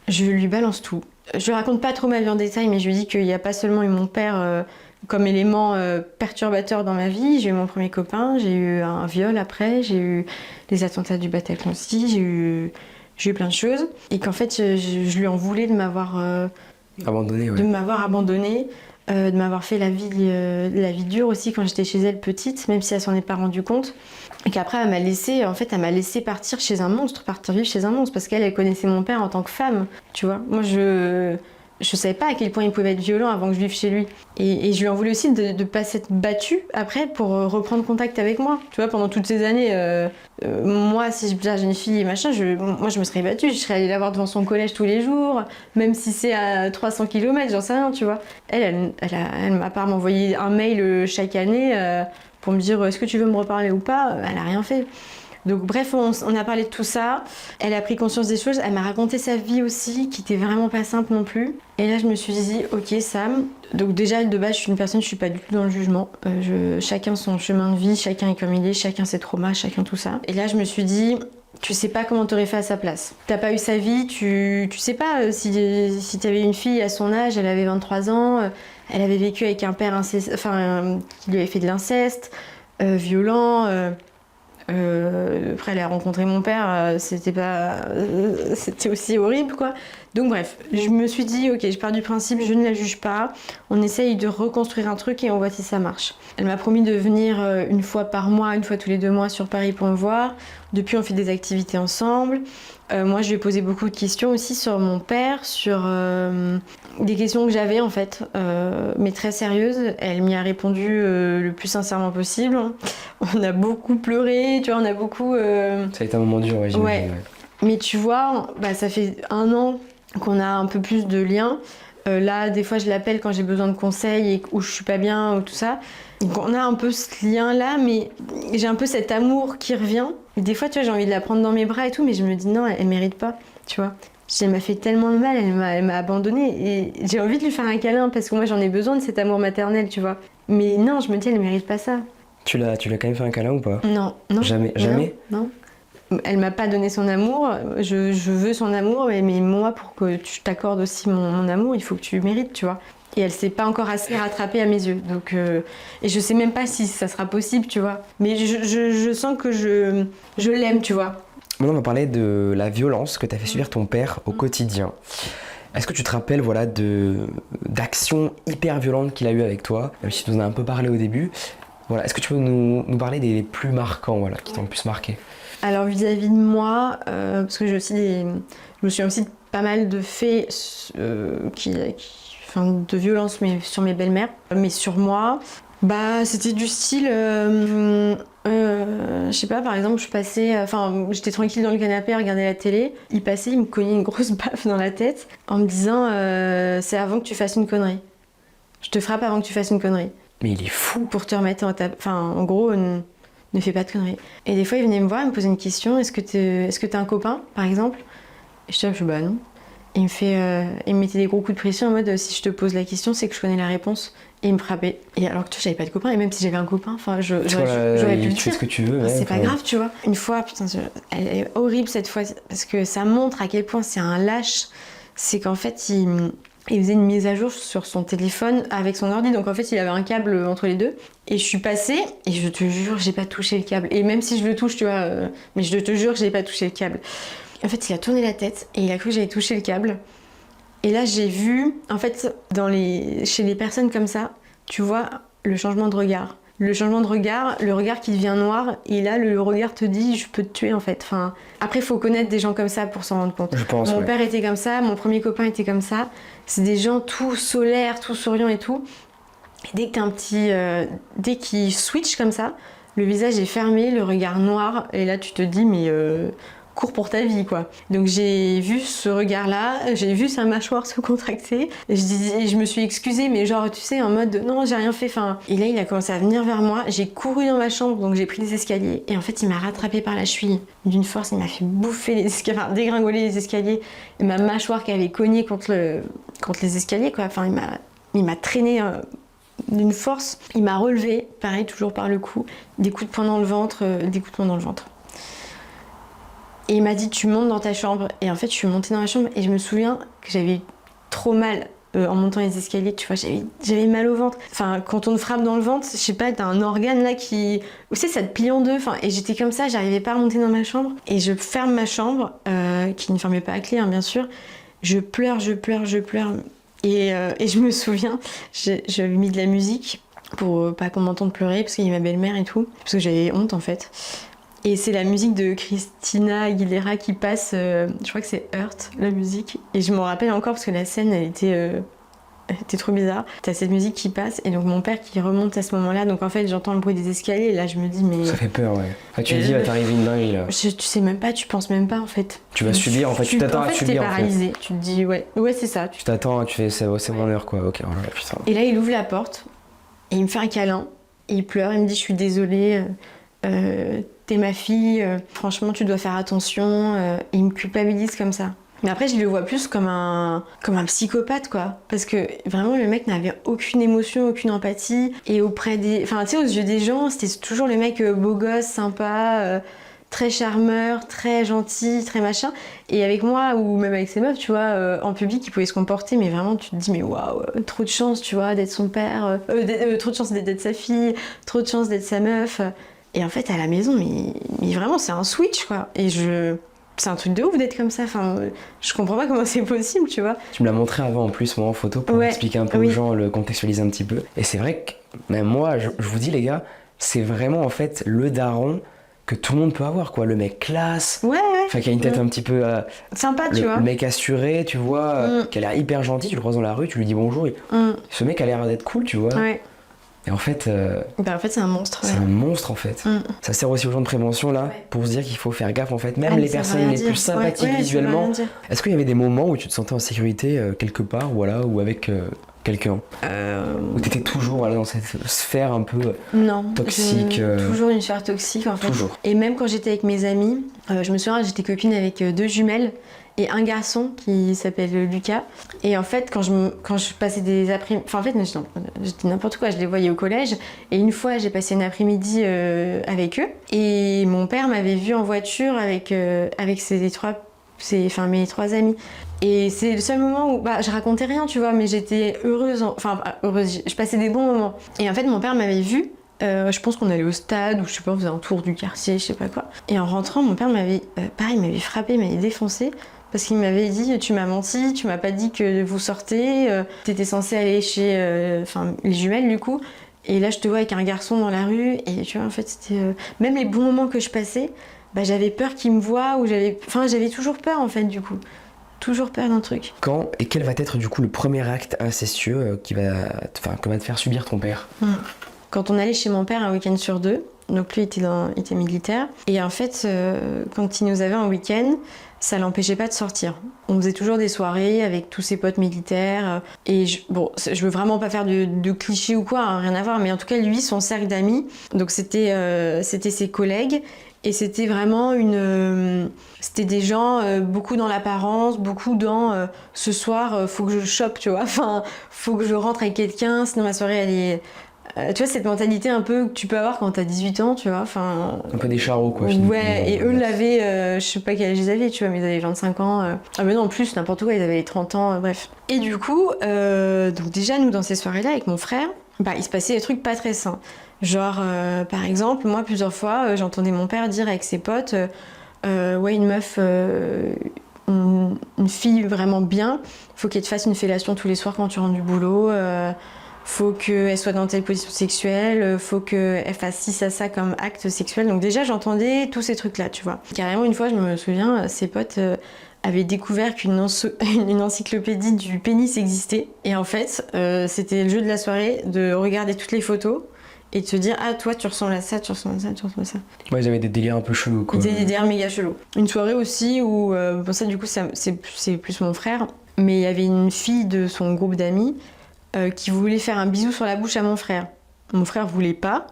je lui balance tout. Je raconte pas trop ma vie en détail, mais je lui dis qu'il n'y a pas seulement eu mon père comme élément perturbateur dans ma vie. J'ai eu mon premier copain, j'ai eu un viol après, j'ai eu les attentats du Bataclan aussi, j'ai eu plein de choses. Et qu'en fait, je lui en voulais de m'avoir abandonné, ouais. De m'avoir abandonnée, de m'avoir fait la vie dure aussi quand j'étais chez elle petite, même si elle s'en est pas rendue compte. Et qu'après, elle m'a laissé partir chez un monstre, partir vivre chez un monstre, parce qu'elle connaissait mon père en tant que femme, tu vois. Moi, je savais pas à quel point il pouvait être violent avant que je vive chez lui. Et je lui en voulais aussi de pas s'être battue après pour reprendre contact avec moi. Tu vois, pendant toutes ces années, moi, si j'ai une fille et machin, moi, je me serais battue. Je serais allée la voir devant son collège tous les jours, même si c'est à 300 km, j'en sais rien, tu vois. Elle m'a pas m'envoyé un mail chaque année pour me dire est-ce que tu veux me reparler ou pas. Elle a rien fait. Donc bref, on a parlé de tout ça, elle a pris conscience des choses, elle m'a raconté sa vie aussi, qui était vraiment pas simple non plus. Et là je me suis dit, ok Sam, donc déjà de base je suis une personne, je suis pas du tout dans le jugement. Chacun son chemin de vie, chacun est comme il est, chacun ses traumas, chacun tout ça. Et là je me suis dit, tu sais pas comment t'aurais fait à sa place. T'as pas eu sa vie, tu sais pas si t'avais une fille à son âge, elle avait 23 ans, elle avait vécu avec un père qui lui avait fait de l'inceste, violent... après elle a rencontré mon père, c'était aussi horrible quoi. Donc bref, je me suis dit ok, je pars du principe, je ne la juge pas, on essaye de reconstruire un truc et on voit si ça marche. Elle m'a promis de venir une fois par mois, une fois tous les 2 mois sur Paris pour me voir. Depuis on fait des activités ensemble. Moi je lui ai posé beaucoup de questions aussi sur mon père, sur des questions que j'avais en fait, mais très sérieuses. Elle m'y a répondu le plus sincèrement possible. On a beaucoup pleuré, tu vois, on a beaucoup... Ça a été un moment dur, ouais, j'imagine. Ouais. Mais tu vois, ça fait 1 an qu'on a un peu plus de liens. Là, des fois, je l'appelle quand j'ai besoin de conseils et où je suis pas bien ou tout ça. Donc, on a un peu ce lien-là, mais j'ai un peu cet amour qui revient. Et des fois, tu vois, j'ai envie de la prendre dans mes bras et tout, mais je me dis non, elle mérite pas, tu vois. Elle m'a fait tellement de mal, elle m'a abandonnée et j'ai envie de lui faire un câlin parce que moi, j'en ai besoin de cet amour maternel, tu vois. Mais non, je me dis, elle mérite pas ça. Tu l'as quand même fait un câlin ou pas? Non. Jamais? Non. Elle m'a pas donné son amour, je veux son amour, mais moi, pour que tu t'accordes aussi mon amour, il faut que tu mérites, tu vois. Et elle s'est pas encore assez rattrapée à mes yeux. Donc, et je sais même pas si ça sera possible, tu vois. Mais je sens que je l'aime, tu vois. Maintenant, on va parler de la violence que t'as fait subir ton père au quotidien. Est-ce que tu te rappelles d'actions hyper violentes qu'il a eues avec toi, même si tu nous en as un peu parlé au début? Voilà, est-ce que tu peux nous parler des plus marquants, qui t'ont le plus marqué? Alors vis-à-vis de moi, parce que je me souviens aussi de pas mal de faits de violence mais sur mes belles-mères, mais sur moi, c'était du style, je sais pas, par exemple, j'étais tranquille dans le canapé à regarder la télé, il passait, il me cognait une grosse baffe dans la tête en me disant c'est avant que tu fasses une connerie. Je te frappe avant que tu fasses une connerie. Mais il est fou. Pour te remettre en gros, ne fais pas de conneries. Et des fois, il venait me voir, il me posait une question, est-ce que t'as un copain, par exemple? Et je dis, bah non. Et il me mettait des gros coups de pression en mode, si je te pose la question, c'est que je connais la réponse. Et il me frappait. Et alors que j'avais pas de copain, et même si j'avais un copain, j'aurais pu le dire. Tu fais ce que tu veux. C'est pas grave, tu vois. Une fois, putain, elle est horrible cette fois, parce que ça montre à quel point c'est un lâche. C'est qu'en fait, il faisait une mise à jour sur son téléphone avec son ordi, donc en fait il avait un câble entre les deux. Et je suis passée, et je te jure, j'ai pas touché le câble. Et même si je le touche, tu vois, mais je te jure, j'ai pas touché le câble. En fait, il a tourné la tête, et il a cru que j'avais touché le câble. Et là, j'ai vu, en fait, chez les personnes comme ça, tu vois le changement de regard. le changement de regard, le regard qui devient noir, et là le regard te dit je peux te tuer en fait. Enfin, après il faut connaître des gens comme ça pour s'en rendre compte. Je pense, mon père était comme ça, mon premier copain était comme ça. C'est des gens tout solaires, tout souriants et tout. Et dès que t'as un petit... dès qu'ils switch comme ça, le visage est fermé, le regard noir, et là tu te dis mais... cours pour ta vie quoi. Donc j'ai vu ce regard-là, j'ai vu sa mâchoire se contracter, et je me suis excusée, mais genre tu sais en mode non j'ai rien fait. Enfin, et là il a commencé à venir vers moi, j'ai couru dans ma chambre, donc j'ai pris les escaliers, et en fait il m'a rattrapé par la cheville d'une force, il m'a fait bouffer les escaliers, enfin dégringoler les escaliers, et ma mâchoire qui avait cogné contre les escaliers quoi. Enfin il m'a traîné d'une force, il m'a relevé, pareil toujours par le cou, des coups de poing dans le ventre, des coups de poing dans le ventre. Et il m'a dit tu montes dans ta chambre, et en fait je suis montée dans ma chambre et je me souviens que j'avais trop mal en montant les escaliers, tu vois, j'avais mal au ventre. Enfin quand on te frappe dans le ventre, je sais pas, t'as un organe là qui... Tu sais, ça te plie en deux, enfin, et j'étais comme ça, j'arrivais pas à remonter dans ma chambre, et je ferme ma chambre, qui ne fermait pas à clé hein, bien sûr, je pleure, et je me souviens, j'avais mis de la musique pour pas qu'on m'entende pleurer, parce qu'il y a ma belle-mère et tout, parce que j'avais honte en fait. Et c'est la musique de Christina Aguilera qui passe, je crois que c'est Hurt, la musique. Et je m'en rappelle encore parce que la scène, elle était trop bizarre. T'as cette musique qui passe, et donc mon père qui remonte à ce moment-là. Donc en fait, j'entends le bruit des escaliers, et là je me dis, mais... Ça fait peur, ouais. Enfin, tu te dis, va t'arriver une dinguerie là. Tu sais même pas, tu penses même pas en fait. Tu vas subir, en fait, tu t'attends à subir. En fait, t'es paralysé. Tu te dis, ouais, c'est ça. Tu t'attends, tu fais, c'est mon heure quoi, ok, voilà, putain. Et là, il ouvre la porte, et il me fait un câlin, et il pleure, il me dit, je suis désolée. T'es ma fille, franchement tu dois faire attention, et il me culpabilise comme ça. Mais après je le vois plus comme un psychopathe quoi, parce que vraiment le mec n'avait aucune émotion, aucune empathie, et auprès des... Enfin tu sais, aux yeux des gens, c'était toujours le mec beau gosse, sympa, très charmeur, très gentil, très machin, et avec moi, ou même avec ses meufs, tu vois, en public il pouvait se comporter, mais vraiment tu te dis mais waouh, trop de chance tu vois d'être son père, trop de chance d'être sa fille, trop de chance d'être sa meuf. Et en fait, à la maison, mais vraiment, c'est un switch, quoi. Et c'est un truc de ouf d'être comme ça. Enfin, je comprends pas comment c'est possible, tu vois. Tu me l'as montré avant, en plus, moi, en photo, pour expliquer un peu aux gens, le contextualiser un petit peu. Et c'est vrai que, même moi, je vous dis, les gars, c'est vraiment, en fait, le daron que tout le monde peut avoir, quoi. Le mec classe. Ouais. Enfin, qui a une tête un petit peu... sympa, tu vois. Le mec assuré, tu vois, qui a l'air hyper gentil. Tu le croises dans la rue, tu lui dis bonjour. Et... Ce mec a l'air d'être cool, tu vois. Ouais. Et en fait, en fait c'est un monstre. C'est un monstre en fait. Ça sert aussi aux gens de prévention là, pour se dire qu'il faut faire gaffe en fait. Même les personnes les plus sympathiques visuellement. Est-ce qu'il y avait des moments où tu te sentais en sécurité quelque part, voilà, ou avec quelqu'un où t'étais toujours dans cette sphère un peu toxique Toujours une sphère toxique en fait. Toujours. Et même quand j'étais avec mes amis, je me souviens, j'étais copine avec 2 jumelles et un garçon qui s'appelle Lucas. Et en fait, quand je passais des après-midi... Enfin, en fait, je dis n'importe quoi, je les voyais au collège. Et une fois, j'ai passé un après-midi avec eux. Et mon père m'avait vue en voiture avec mes 3 amis. Et c'est le seul moment où... je racontais rien, tu vois, mais j'étais heureuse. Heureuse, je passais des bons moments. Et en fait, mon père m'avait vue. Je pense qu'on allait au stade, ou je sais pas, on faisait un tour du quartier, je sais pas quoi. Et en rentrant, mon père m'avait frappé, m'avait défoncé. Parce qu'il m'avait dit, tu m'as menti, tu m'as pas dit que vous sortez, t'étais censée aller chez les jumelles du coup, et là je te vois avec un garçon dans la rue, et tu vois en fait c'était... Même les bons moments que je passais, j'avais peur qu'il me voie, ou j'avais toujours peur en fait du coup. Toujours peur d'un truc. Quand et quel va être du coup le premier acte incestueux que va te faire subir ton père? Quand on allait chez mon père un week-end sur 2, donc lui était militaire, et en fait quand il nous avait un week-end, ça l'empêchait pas de sortir. On faisait toujours des soirées avec tous ses potes militaires. Et je veux vraiment pas faire de clichés ou quoi, hein, rien à voir. Mais en tout cas, lui, son cercle d'amis, donc c'était ses collègues. Et c'était vraiment c'était des gens, beaucoup dans l'apparence, beaucoup dans ce soir, faut que je chope, tu vois. Enfin, faut que je rentre avec quelqu'un, sinon ma soirée, elle est... tu vois, cette mentalité un peu que tu peux avoir quand t'as 18 ans, tu vois, enfin... Un peu des charros, quoi. Ouais, et eux l'avaient, je sais pas quel âge ils avaient, tu vois, mais ils avaient 25 ans. Ah mais non, en plus, n'importe quoi, ils avaient les 30 ans, bref. Et du coup, donc déjà, nous, dans ces soirées-là, avec mon frère, il se passait des trucs pas très sains. Genre, par exemple, moi, plusieurs fois, j'entendais mon père dire avec ses potes, ouais, une meuf... une fille vraiment bien, faut qu'elle te fasse une fellation tous les soirs quand tu rentres du boulot... faut qu'elle soit dans telle position sexuelle, faut qu'elle fasse ci, ça comme acte sexuel. Donc déjà, j'entendais tous ces trucs-là, tu vois. Carrément, une fois, je me souviens, ses potes avaient découvert qu'une une encyclopédie du pénis existait. Et en fait, c'était le jeu de la soirée de regarder toutes les photos et de se dire, ah, toi, tu ressembles à ça, tu ressembles à ça, tu ressembles à ça. Ouais, ils avaient des délires un peu chelous, quoi. Des délires méga chelous. Une soirée aussi où, bon, ça, du coup, c'est plus mon frère, mais il y avait une fille de son groupe d'amis qui voulait faire un bisou sur la bouche à mon frère. Mon frère voulait pas.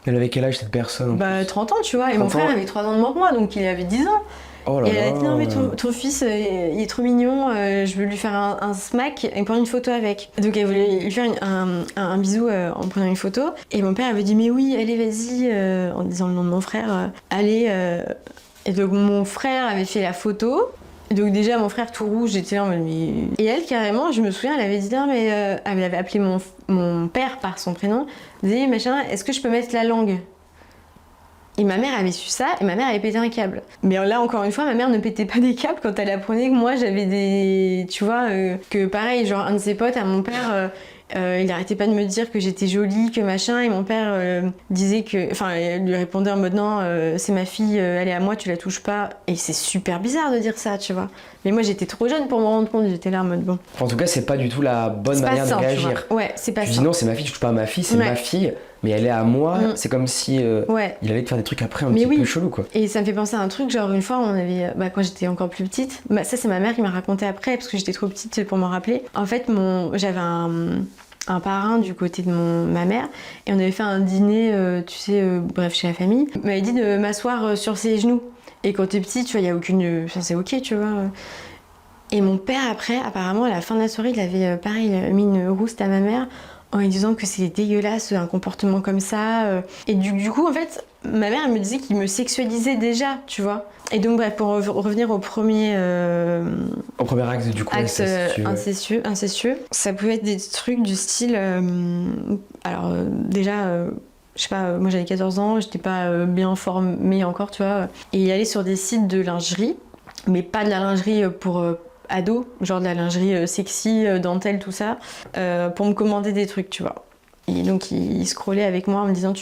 Elle avait quel âge, cette personne? 30 ans, tu vois, et mon frère avait 3 ans de moins que moi, donc il avait 10 ans. Oh là et elle a là. dit, non mais ton fils, il est trop mignon, je veux lui faire un smack et prendre une photo avec. Donc elle voulait lui faire un bisou en prenant une photo. Et mon père avait dit, mais oui, allez, vas-y, en disant le nom de mon frère, allez. Et donc mon frère avait fait la photo. Et donc déjà, mon frère tout rouge, j'étais là en mode, mais... Et elle, carrément, je me souviens, elle avait dit, non mais... elle avait appelé mon père par son prénom. Elle disait, machin, est-ce que je peux mettre la langue ? Et ma mère avait su ça, et ma mère avait pété un câble. Mais là, encore une fois, ma mère ne pétait pas des câbles quand elle apprenait que moi, j'avais des... Tu vois, que pareil, genre un de ses potes, à mon père, il arrêtait pas de me dire que j'étais jolie, que machin, et mon père disait que... Enfin, elle lui répondait en mode, non, c'est ma fille, elle est à moi, tu la touches pas. Et c'est super bizarre de dire ça, tu vois. Mais moi, j'étais trop jeune pour me rendre compte, j'étais là en mode, bon... En tout cas, c'est pas du tout la bonne manière de réagir. Ouais, c'est pas ça. Tu dis non, c'est ma fille, je touche pas à ma fille, c'est ma fille. Mais elle est à moi, c'est comme si il allait te faire des trucs après un petit peu chelou, quoi. Et ça me fait penser à un truc, genre une fois on avait, quand j'étais encore plus petite, ça c'est ma mère qui m'a raconté après parce que j'étais trop petite pour m'en rappeler. En fait, j'avais un parrain du côté de ma mère et on avait fait un dîner, bref, chez la famille. Il m'avait dit de m'asseoir sur ses genoux. Et quand t'es petite, tu vois, il y a aucune, enfin, c'est ok, tu vois. Et mon père après, apparemment à la fin de la soirée, il avait pareil mis une rouste à ma mère. En lui disant que c'était dégueulasse, un comportement comme ça. Et du coup, en fait, ma mère, elle me disait qu'il me sexualisait déjà, tu vois. Et donc, bref, pour revenir au premier... Au premier axe, du coup, axe incestueux, ça pouvait être des trucs du style... déjà... je sais pas, moi j'avais 14 ans, j'étais pas bien formée encore, tu vois. Et aller sur des sites de lingerie, mais pas de la lingerie pour... ado, genre de la lingerie sexy, dentelle, tout ça, pour me commander des trucs, tu vois. Et donc il scrollait avec moi en me disant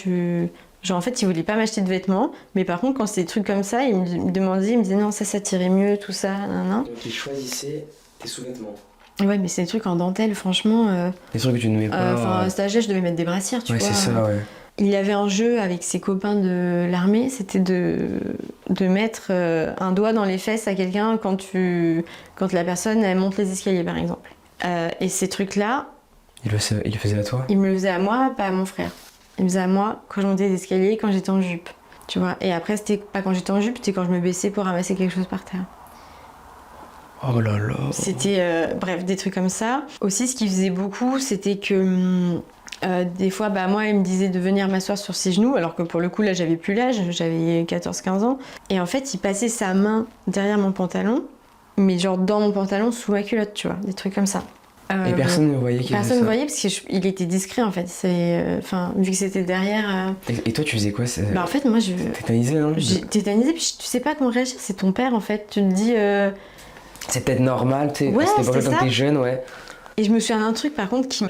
genre en fait il voulait pas m'acheter de vêtements, mais par contre quand c'était des trucs comme ça, il me demandait, il me disait non ça t'irait mieux, tout ça, nan. Donc il choisissait tes sous-vêtements. Ouais, mais c'est des trucs en dentelle, franchement. Des trucs que tu ne mets pas. Enfin, stagiaire, je devais mettre des brassières, tu vois. Ouais, c'est ça, ouais. Il avait un jeu avec ses copains de l'armée, c'était de mettre un doigt dans les fesses à quelqu'un quand la personne elle monte les escaliers, par exemple. Et ces trucs-là... Il le faisait à toi ? Il me le faisait à moi, pas à mon frère. Il me faisait à moi quand je montais les escaliers, quand j'étais en jupe. Tu vois. Et après, c'était pas quand j'étais en jupe, c'était quand je me baissais pour ramasser quelque chose par terre. Oh là là. C'était, bref, des trucs comme ça. Aussi, ce qu'il faisait beaucoup, c'était que... des fois, moi, il me disait de venir m'asseoir sur ses genoux, alors que pour le coup, là, j'avais plus l'âge, j'avais 14-15 ans. Et en fait, il passait sa main derrière mon pantalon, mais genre dans mon pantalon, sous ma culotte, tu vois, des trucs comme ça. Et personne ne voyait qu'il faisait ça. Personne ne voyait parce qu'il était discret, en fait. Vu que c'était derrière... Et toi, tu faisais quoi en fait, moi, tétanisé, non ? Tétanisé, puis tu sais pas comment réagir, c'est ton père, en fait. Tu te dis... C'est peut-être normal, tu sais, ouais, c'était pas quand t'es jeune, ouais. Et je me souviens d'un truc, par contre, qui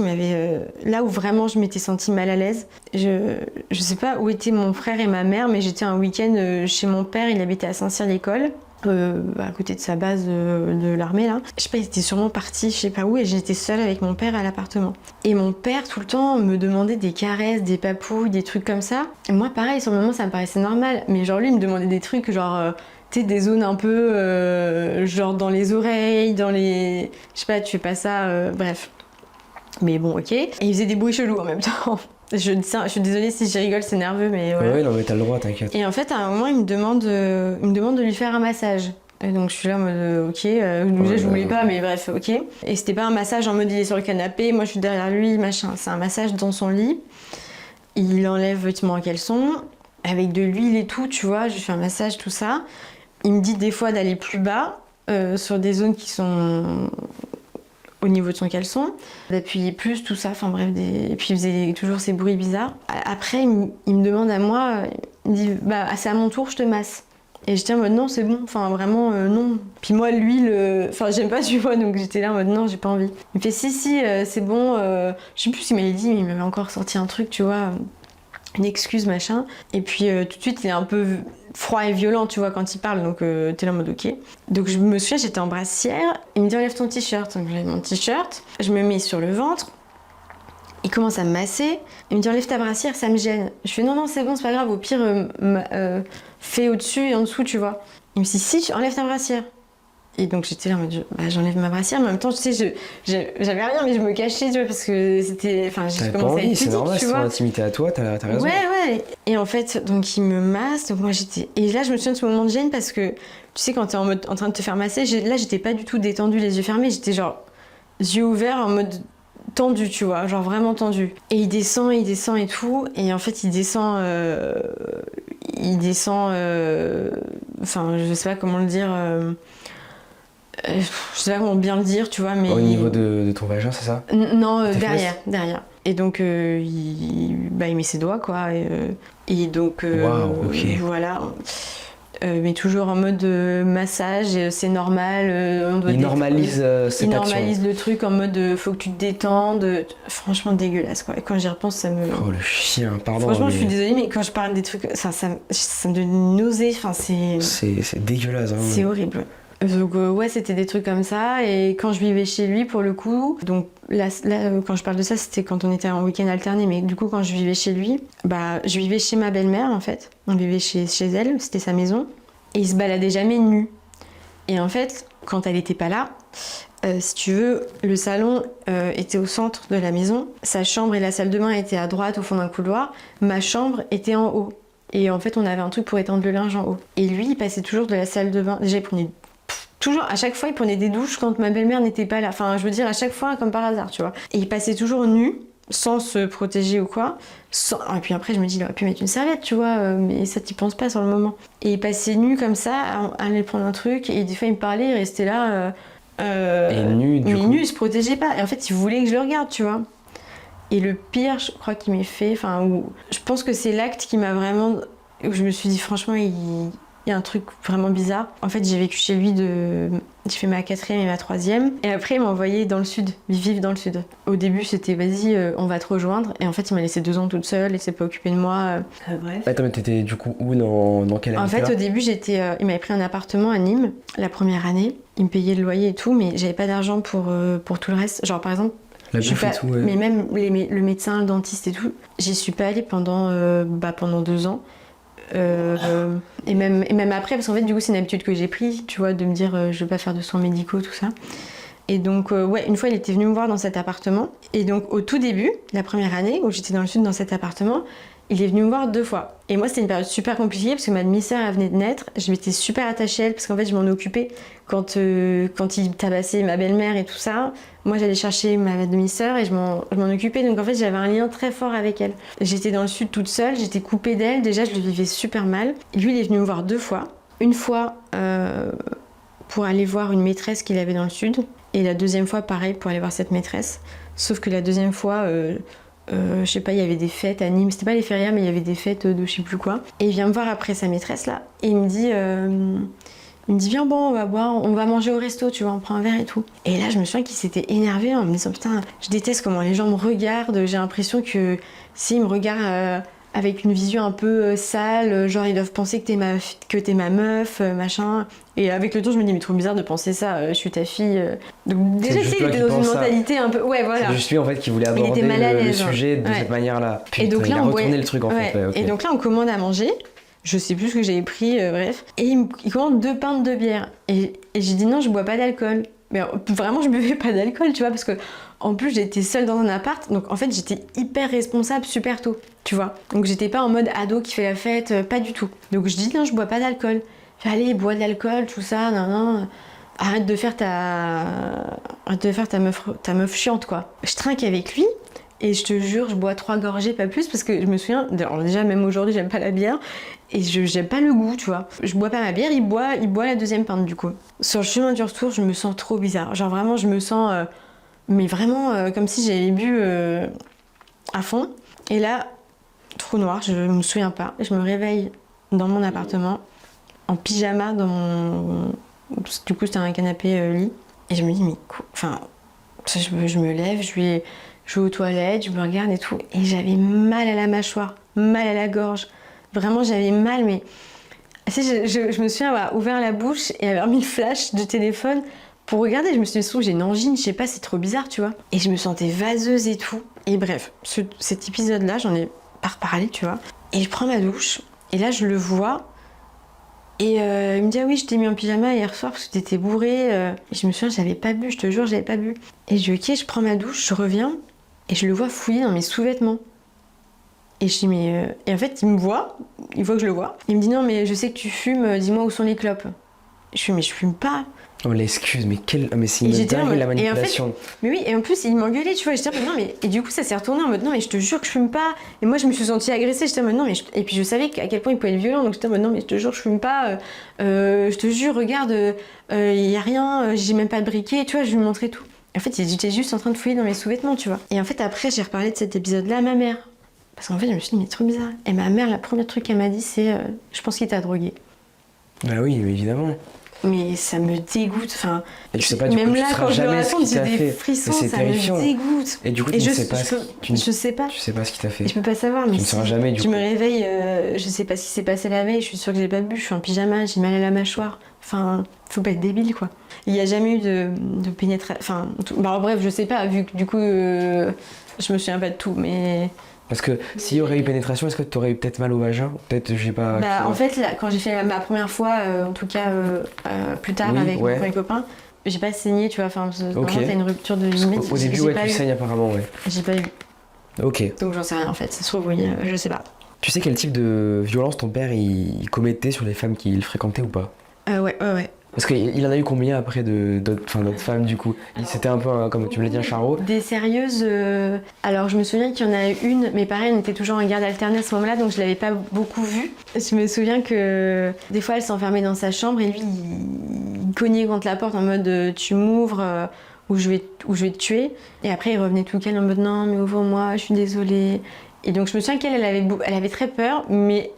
m'avait... là où vraiment je m'étais sentie mal à l'aise. Je sais pas où étaient mon frère et ma mère, mais j'étais un week-end chez mon père, il habitait à Saint-Cyr-l'École, à côté de sa base de l'armée, là. Je sais pas, il était sûrement parti, je sais pas où, et j'étais seule avec mon père à l'appartement. Et mon père, tout le temps, me demandait des caresses, des papouilles, des trucs comme ça. Et moi, pareil, sur le moment, ça me paraissait normal. Mais genre, lui, il me demandait des trucs, genre... des zones un peu genre dans les oreilles, dans les... Je sais pas, tu fais pas ça, bref. Mais bon, ok. Et il faisait des bruits chelous en même temps. Je suis désolée si je rigole, c'est nerveux, mais voilà. Ouais, non mais t'as le droit, t'inquiète. Et en fait, à un moment, il me demande de lui faire un massage. Et donc je suis là en mode ok, je voulais pas, mais bref, ok. Et c'était pas un massage en mode il est sur le canapé, moi je suis derrière lui, machin. C'est un massage dans son lit. Il enlève vêtements en caleçon, avec de l'huile et tout, tu vois, je lui fais un massage, tout ça. Il me dit des fois d'aller plus bas, sur des zones qui sont au niveau de son caleçon, d'appuyer plus, tout ça, enfin bref, et puis il faisait toujours ces bruits bizarres. Après, il me demande à moi, il me dit, c'est à mon tour, je te masse. Et j'étais en mode non, c'est bon, enfin vraiment non. Puis moi, l'huile, enfin j'aime pas, tu vois, donc j'étais là en mode non, j'ai pas envie. Il me fait si, c'est bon, je sais plus ce qu'il m'avait dit, mais il m'avait encore sorti un truc, tu vois, une excuse, machin. Et puis tout de suite, il est un peu froid et violent, tu vois, quand il parle, donc t'es là en mode ok. Donc je me souviens, j'étais en brassière, il me dit enlève ton t-shirt. Donc j'enlève mon t-shirt, je me mets sur le ventre. Il commence à me masser, il me dit enlève ta brassière, ça me gêne. Je fais non, c'est bon, c'est pas grave, au pire, fais au-dessus et en dessous, tu vois. Il me dit si, enlève ta brassière. Et donc j'étais là en mode j'enlève ma brassière, mais en même temps, tu sais, j'avais rien, mais je me cachais, tu vois, parce que c'était. Enfin, j'ai commencé à être c'est normal, tu c'est ton vois. intimité à toi, t'as raison. Ouais. Et en fait, donc il me masse, donc moi j'étais. Et là, je me souviens de ce moment de gêne parce que, tu sais, quand t'es en train de te faire masser, là, j'étais pas du tout détendue, les yeux fermés, j'étais genre yeux ouverts en mode. Tendu, tu vois, genre vraiment tendu. Et il descend et tout, et en fait il descend, enfin je sais pas comment le dire, je sais pas comment bien le dire, tu vois, mais... Au niveau de ton vagin, c'est ça? Non, derrière. Et donc il met ses doigts, quoi, et donc Waouh, ok. voilà. Mais toujours en mode massage, c'est normal. Il normalise cette il action. normalise le truc en mode faut que tu te détendes. Franchement dégueulasse, quoi. Et quand j'y repense, ça me. Oh le chien, pardon. Franchement, je suis désolée, mais quand je parle des trucs, ça me donne une nausée. Enfin, c'est dégueulasse. Hein. C'est horrible. Donc ouais, c'était des trucs comme ça. Et quand je vivais chez lui, pour le coup, donc là quand je parle de ça, c'était quand on était en week-end alterné. Mais du coup, quand je vivais chez lui, je vivais chez ma belle-mère en fait. On vivait chez elle, c'était sa maison. Et il se baladait jamais nu. Et en fait, quand elle était pas là, si tu veux, le salon était au centre de la maison. Sa chambre et la salle de bain étaient à droite au fond d'un couloir. Ma chambre était en haut. Et en fait, on avait un truc pour étendre le linge en haut. Et lui, il passait toujours de la salle de bain. Déjà, il prenait toujours, à chaque fois, il prenait des douches quand ma belle-mère n'était pas là. Enfin, je veux dire, à chaque fois, comme par hasard, tu vois. Et il passait toujours nu, sans se protéger ou quoi. Et puis après, je me dis, il aurait pu mettre une serviette, tu vois, mais ça, t'y penses pas sur le moment. Et il passait nu comme ça, à aller prendre un truc, et des fois, il me parlait, il restait là. Et nu, du coup. Mais nu, il se protégeait pas. Et en fait, il voulait que je le regarde, tu vois. Et le pire, je crois qu'il m'ait fait, je pense que c'est l'acte qui m'a vraiment. Où je me suis dit, franchement, il y a un truc vraiment bizarre. En fait, j'ai vécu chez lui j'ai fait ma 4e et ma 3e. Et après, il m'a envoyé dans le sud, vivre dans le sud. Au début, c'était vas-y, on va te rejoindre. Et en fait, il m'a laissé 2 ans toute seule, il s'est pas occupé de moi. Bref. Attends, mais t'étais du coup où, dans quelle année? En fait, au début, il m'avait pris un appartement à Nîmes, la première année. Il me payait le loyer et tout, mais j'avais pas d'argent pour tout le reste. Genre, par exemple, la bouffe et tout, ouais. Mais même le médecin, le dentiste et tout, j'y suis pas allée pendant 2 ans. Et même après, parce qu'en fait, du coup, c'est une habitude que j'ai prise, tu vois, de me dire je veux pas faire de soins médicaux, tout ça. Et donc, une fois, il était venu me voir dans cet appartement. Et donc, au tout début, la première année où j'étais dans le sud, dans cet appartement, il est venu me voir 2 fois. Et moi, c'était une période super compliquée parce que ma demi-sœur, elle venait de naître. Je m'étais super attachée à elle parce qu'en fait, je m'en occupais quand il tabassait ma belle-mère et tout ça. Moi, j'allais chercher ma demi-sœur et je m'en occupais. Donc, en fait, j'avais un lien très fort avec elle. J'étais dans le sud toute seule, j'étais coupée d'elle. Déjà, je le vivais super mal. Et lui, il est venu me voir 2 fois. Une fois pour aller voir une maîtresse qu'il avait dans le sud. Et la 2e fois, pareil, pour aller voir cette maîtresse. Sauf que la 2e fois, je sais pas, il y avait des fêtes à Nîmes. C'était pas les férias, mais il y avait des fêtes de je sais plus quoi. Et il vient me voir après sa maîtresse, là. Et il me dit, viens, bon, on va boire, on va manger au resto, tu vois, on prend un verre et tout. Et là, je me souviens qu'il s'était énervé en me disant, putain, je déteste comment les gens me regardent. J'ai l'impression que s'ils me regardent avec une vision un peu sale, genre ils doivent penser que t'es ma meuf, machin. Et avec le temps, je me dis, mais trop bizarre de penser ça, je suis ta fille. Donc déjà, tu sais, il était dans une mentalité un peu. Ouais, voilà. C'est juste lui, en fait, qui voulait aborder le sujet de cette manière-là. Putain, et donc là, il a retourné le truc, en fait. Ouais, okay. Et donc là, on commande à manger. Je sais plus ce que j'avais pris, bref. Et il commande 2 pintes de bière. Et j'ai dit, non, je bois pas d'alcool. Mais vraiment, je buvais pas d'alcool, tu vois, parce que en plus, j'étais seule dans un appart, donc en fait, j'étais hyper responsable super tôt, tu vois. Donc j'étais pas en mode ado qui fait la fête, pas du tout. Donc je dis non, je bois pas d'alcool. Allez, bois de l'alcool, tout ça, non. Arrête de faire ta meuf chiante, quoi. Je trinque avec lui. Et je te jure, je bois 3 gorgées, pas plus, parce que je me souviens, alors déjà, même aujourd'hui, j'aime pas la bière, et j'aime pas le goût, tu vois. Je bois pas ma bière, il boit la 2e pinte, du coup. Sur le chemin du retour, je me sens trop bizarre. Genre vraiment, je me sens, mais vraiment, comme si j'avais bu à fond. Et là, trou noir, je me souviens pas. Je me réveille dans mon appartement, en pyjama dans mon... Du coup, c'était un canapé lit. Et je me dis, mais quoi? Enfin, je me lève, je vais aux toilettes, je me regarde et tout. Et j'avais mal à la mâchoire, mal à la gorge. Vraiment, j'avais mal, mais... Tu sais, je me souviens avoir ouvert la bouche et avoir mis le flash de téléphone pour regarder. Je me suis dit, j'ai une angine, je sais pas, c'est trop bizarre, tu vois. Et je me sentais vaseuse et tout. Et bref, cet épisode-là, j'en ai pas reparlé, tu vois. Et je prends ma douche, et là, je le vois. Et il me dit, ah oui, je t'ai mis en pyjama hier soir parce que t'étais bourrée. Et je me souviens, j'avais pas bu, je te jure, j'avais pas bu. Et je dis, ok, je prends ma douche, je reviens, et je le vois fouiller dans mes sous-vêtements. Et je dis, mais... Et en fait, il me voit, il voit que je le vois. Il me dit, non, mais je sais que tu fumes, dis-moi où sont les clopes. Je dis, mais je fume pas. Oh l'excuse, mais c'est une dinguerie la manipulation. Et en fait, mais oui, et en plus il m'engueulait, tu vois, j'étais mais non, mais... Et du coup ça s'est retourné en mode non mais je te jure que je fume pas. Et moi je me suis sentie agressée, j'étais non mais... Et puis je savais à quel point il pouvait être violent, donc j'étais non mais je te jure je fume pas, je te jure, regarde, y a rien, j'ai même pas de briquet, tu vois, je lui montrais tout. En fait il était juste en train de fouiller dans mes sous-vêtements, tu vois. Et en fait après j'ai reparlé de cet épisode-là à ma mère. Parce qu'en fait je me suis dit mais trop bizarre. Et ma mère, la première truc qu'elle m'a dit c'est je pense qu'il t'a drogué. Bah oui, évidemment. Mais ça me dégoûte, enfin... Et tu sais pas, du coup, tu sauras jamais ce qu'il t'a fait. J'ai des frissons, ça me dégoûte. Et du coup, tu sais pas ce qu'il t'a fait. Je peux pas savoir, mais tu ne sauras jamais, du coup. Je me réveille, je sais pas ce qui s'est passé la veille, je suis sûre que j'ai pas bu, je suis en pyjama, j'ai mal à la mâchoire. Enfin, faut pas être débile, quoi. Il y a jamais eu de pénétration... Enfin, bah, bref, je sais pas, vu que du coup, je me souviens pas de tout, mais... Parce que s'il y aurait eu pénétration, est-ce que tu aurais eu peut-être mal au vagin? Peut-être, j'ai pas... Bah, en fait, là, quand j'ai fait ma première fois, en tout cas plus tard avec mon premier copain, j'ai pas saigné, tu vois, enfin, vraiment t'as une rupture de limite. Au début, tu saignes apparemment, ouais. J'ai pas eu. Ok. Donc j'en sais rien en fait, ça se trouve, oui, je sais pas. Tu sais quel type de violence ton père il commettait sur les femmes qu'il fréquentait ou pas? Ouais. Parce qu'il en a eu combien après d'autres femmes du coup? C'était un peu, comme tu me l'as dit, un charreau? Des sérieuses... Alors je me souviens qu'il y en a une, mais pareil, on était toujours en garde alternée à ce moment-là, donc je l'avais pas beaucoup vue. Je me souviens que des fois elle s'enfermait dans sa chambre et lui il cognait contre la porte en mode tu m'ouvres ou je vais te tuer. Et après il revenait tout calme en mode non mais ouvre-moi, je suis désolée. Et donc je me souviens qu'elle avait très peur, mais...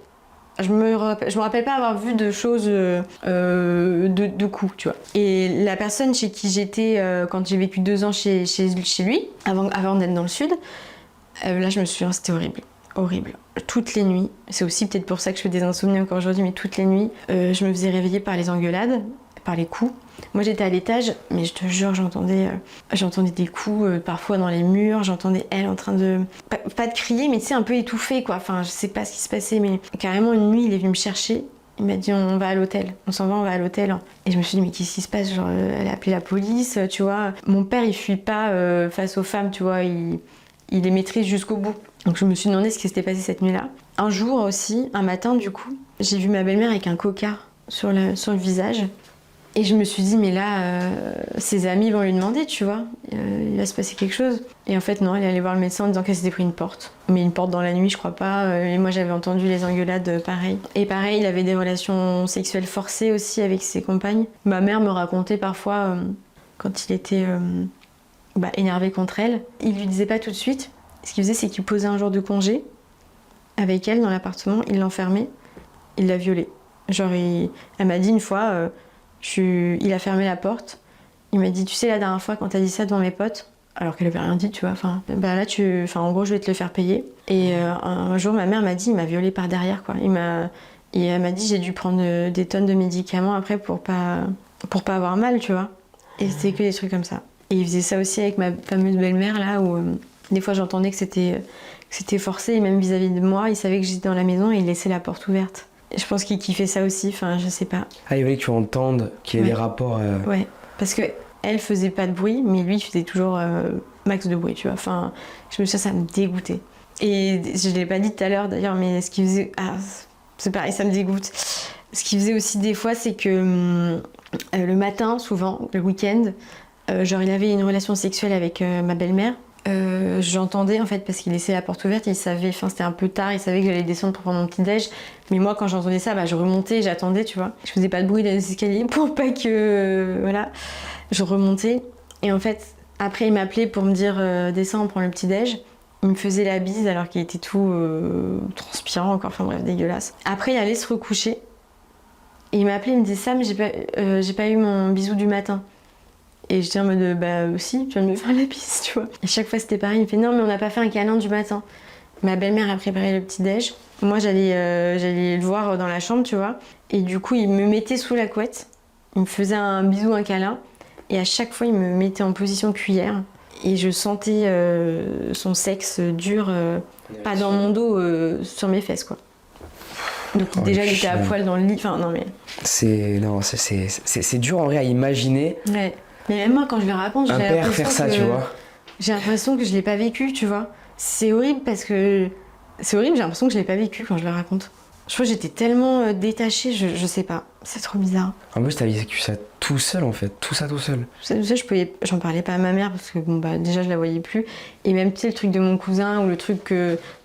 Je me rappelle pas avoir vu de choses de coups, tu vois. Et la personne chez qui j'étais quand j'ai vécu 2 ans chez lui, avant d'être dans le sud, là je me souviens, c'était horrible. Horrible. Toutes les nuits, c'est aussi peut-être pour ça que je fais des insomnies encore aujourd'hui, mais toutes les nuits, je me faisais réveiller par les engueulades, par les coups. Moi j'étais à l'étage, mais je te jure, j'entendais des coups parfois dans les murs, j'entendais elle en train de... Pas de crier, mais tu sais, un peu étouffée quoi, enfin je sais pas ce qui se passait, mais carrément une nuit il est venu me chercher, il m'a dit on va à l'hôtel, on s'en va, on va à l'hôtel. Et je me suis dit mais qu'est-ce qui se passe, genre elle a appelé la police, tu vois. Mon père il fuit pas face aux femmes, tu vois, il les maîtrise jusqu'au bout. Donc je me suis demandé ce qui s'était passé cette nuit-là. Un jour aussi, un matin du coup, j'ai vu ma belle-mère avec un coca sur le visage. Et je me suis dit, mais là, ses amis vont lui demander, tu vois, il va se passer quelque chose. Et en fait, non, elle est allée voir le médecin en disant qu'elle s'était pris une porte. Mais une porte dans la nuit, je crois pas. Et moi, j'avais entendu les engueulades, pareil. Et pareil, il avait des relations sexuelles forcées aussi avec ses compagnes. Ma mère me racontait parfois, quand il était énervé contre elle, il lui disait pas tout de suite. Ce qu'il faisait, c'est qu'il posait un jour de congé avec elle dans l'appartement, il l'enfermait, il la violait. Genre, elle m'a dit une fois... il a fermé la porte. Il m'a dit, tu sais, la dernière fois quand t'as dit ça devant mes potes, alors qu'elle avait rien dit, tu vois, en gros, je vais te le faire payer. Et un jour, ma mère m'a dit, il m'a violée par derrière, quoi. Et elle m'a dit, j'ai dû prendre des tonnes de médicaments après pour pas avoir mal, tu vois. Et c'était que des trucs comme ça. Et il faisait ça aussi avec ma fameuse belle-mère, là, où des fois j'entendais que c'était forcé, et même vis-à-vis de moi, il savait que j'étais dans la maison et il laissait la porte ouverte. Je pense qu'il kiffait ça aussi, enfin je sais pas. Ah, il voulait que tu entendes qu'il y ait des rapports... Ouais, parce que elle faisait pas de bruit, mais lui il faisait toujours max de bruit, tu vois. Enfin, je me suis dit, ça me dégoûtait. Et je l'ai pas dit tout à l'heure d'ailleurs, mais ce qu'il faisait... Ah, c'est pareil, ça me dégoûte. Ce qu'il faisait aussi des fois, c'est que le matin, souvent, le week-end, genre il avait une relation sexuelle avec ma belle-mère. J'entendais en fait parce qu'il laissait la porte ouverte, il savait, enfin c'était un peu tard, il savait que j'allais descendre pour prendre mon petit déj, mais moi quand j'entendais ça, je remontais, j'attendais, tu vois, je faisais pas de bruit dans les escaliers pour pas que, voilà, je remontais, et en fait après il m'appelait pour me dire descends, on prend le petit déj, il me faisait la bise alors qu'il était tout transpirant encore, enfin bref, dégueulasse. Après il allait se recoucher, Et il m'a appelé, il me dit Sam, j'ai pas eu mon bisou du matin. Et j'étais en mode bah aussi, tu viens de me faire la bise, tu vois. Et chaque fois c'était pareil, il me fait non mais on n'a pas fait un câlin du matin. Ma belle-mère a préparé le petit déj. Moi j'allais le voir dans la chambre, tu vois. Et du coup il me mettait sous la couette, il me faisait un bisou, un câlin. Et à chaque fois il me mettait en position cuillère. Et je sentais son sexe dur, pas dans mon dos, sur mes fesses quoi. Donc déjà il était à poil dans le lit, enfin non mais... C'est dur en vrai à imaginer. Ouais. Mais même moi quand je le raconte, un père faire ça, tu vois. J'ai l'impression que je l'ai pas vécu, tu vois. C'est horrible parce que... C'est horrible, j'ai l'impression que je l'ai pas vécu quand je le raconte. Je crois que j'étais tellement détachée, je sais pas. C'est trop bizarre. En plus, t'as vécu ça tout seul, en fait. Tout ça tout seul. J'en parlais pas à ma mère parce que bon, bah, déjà, je la voyais plus. Et même, tu sais, le truc de mon cousin ou le truc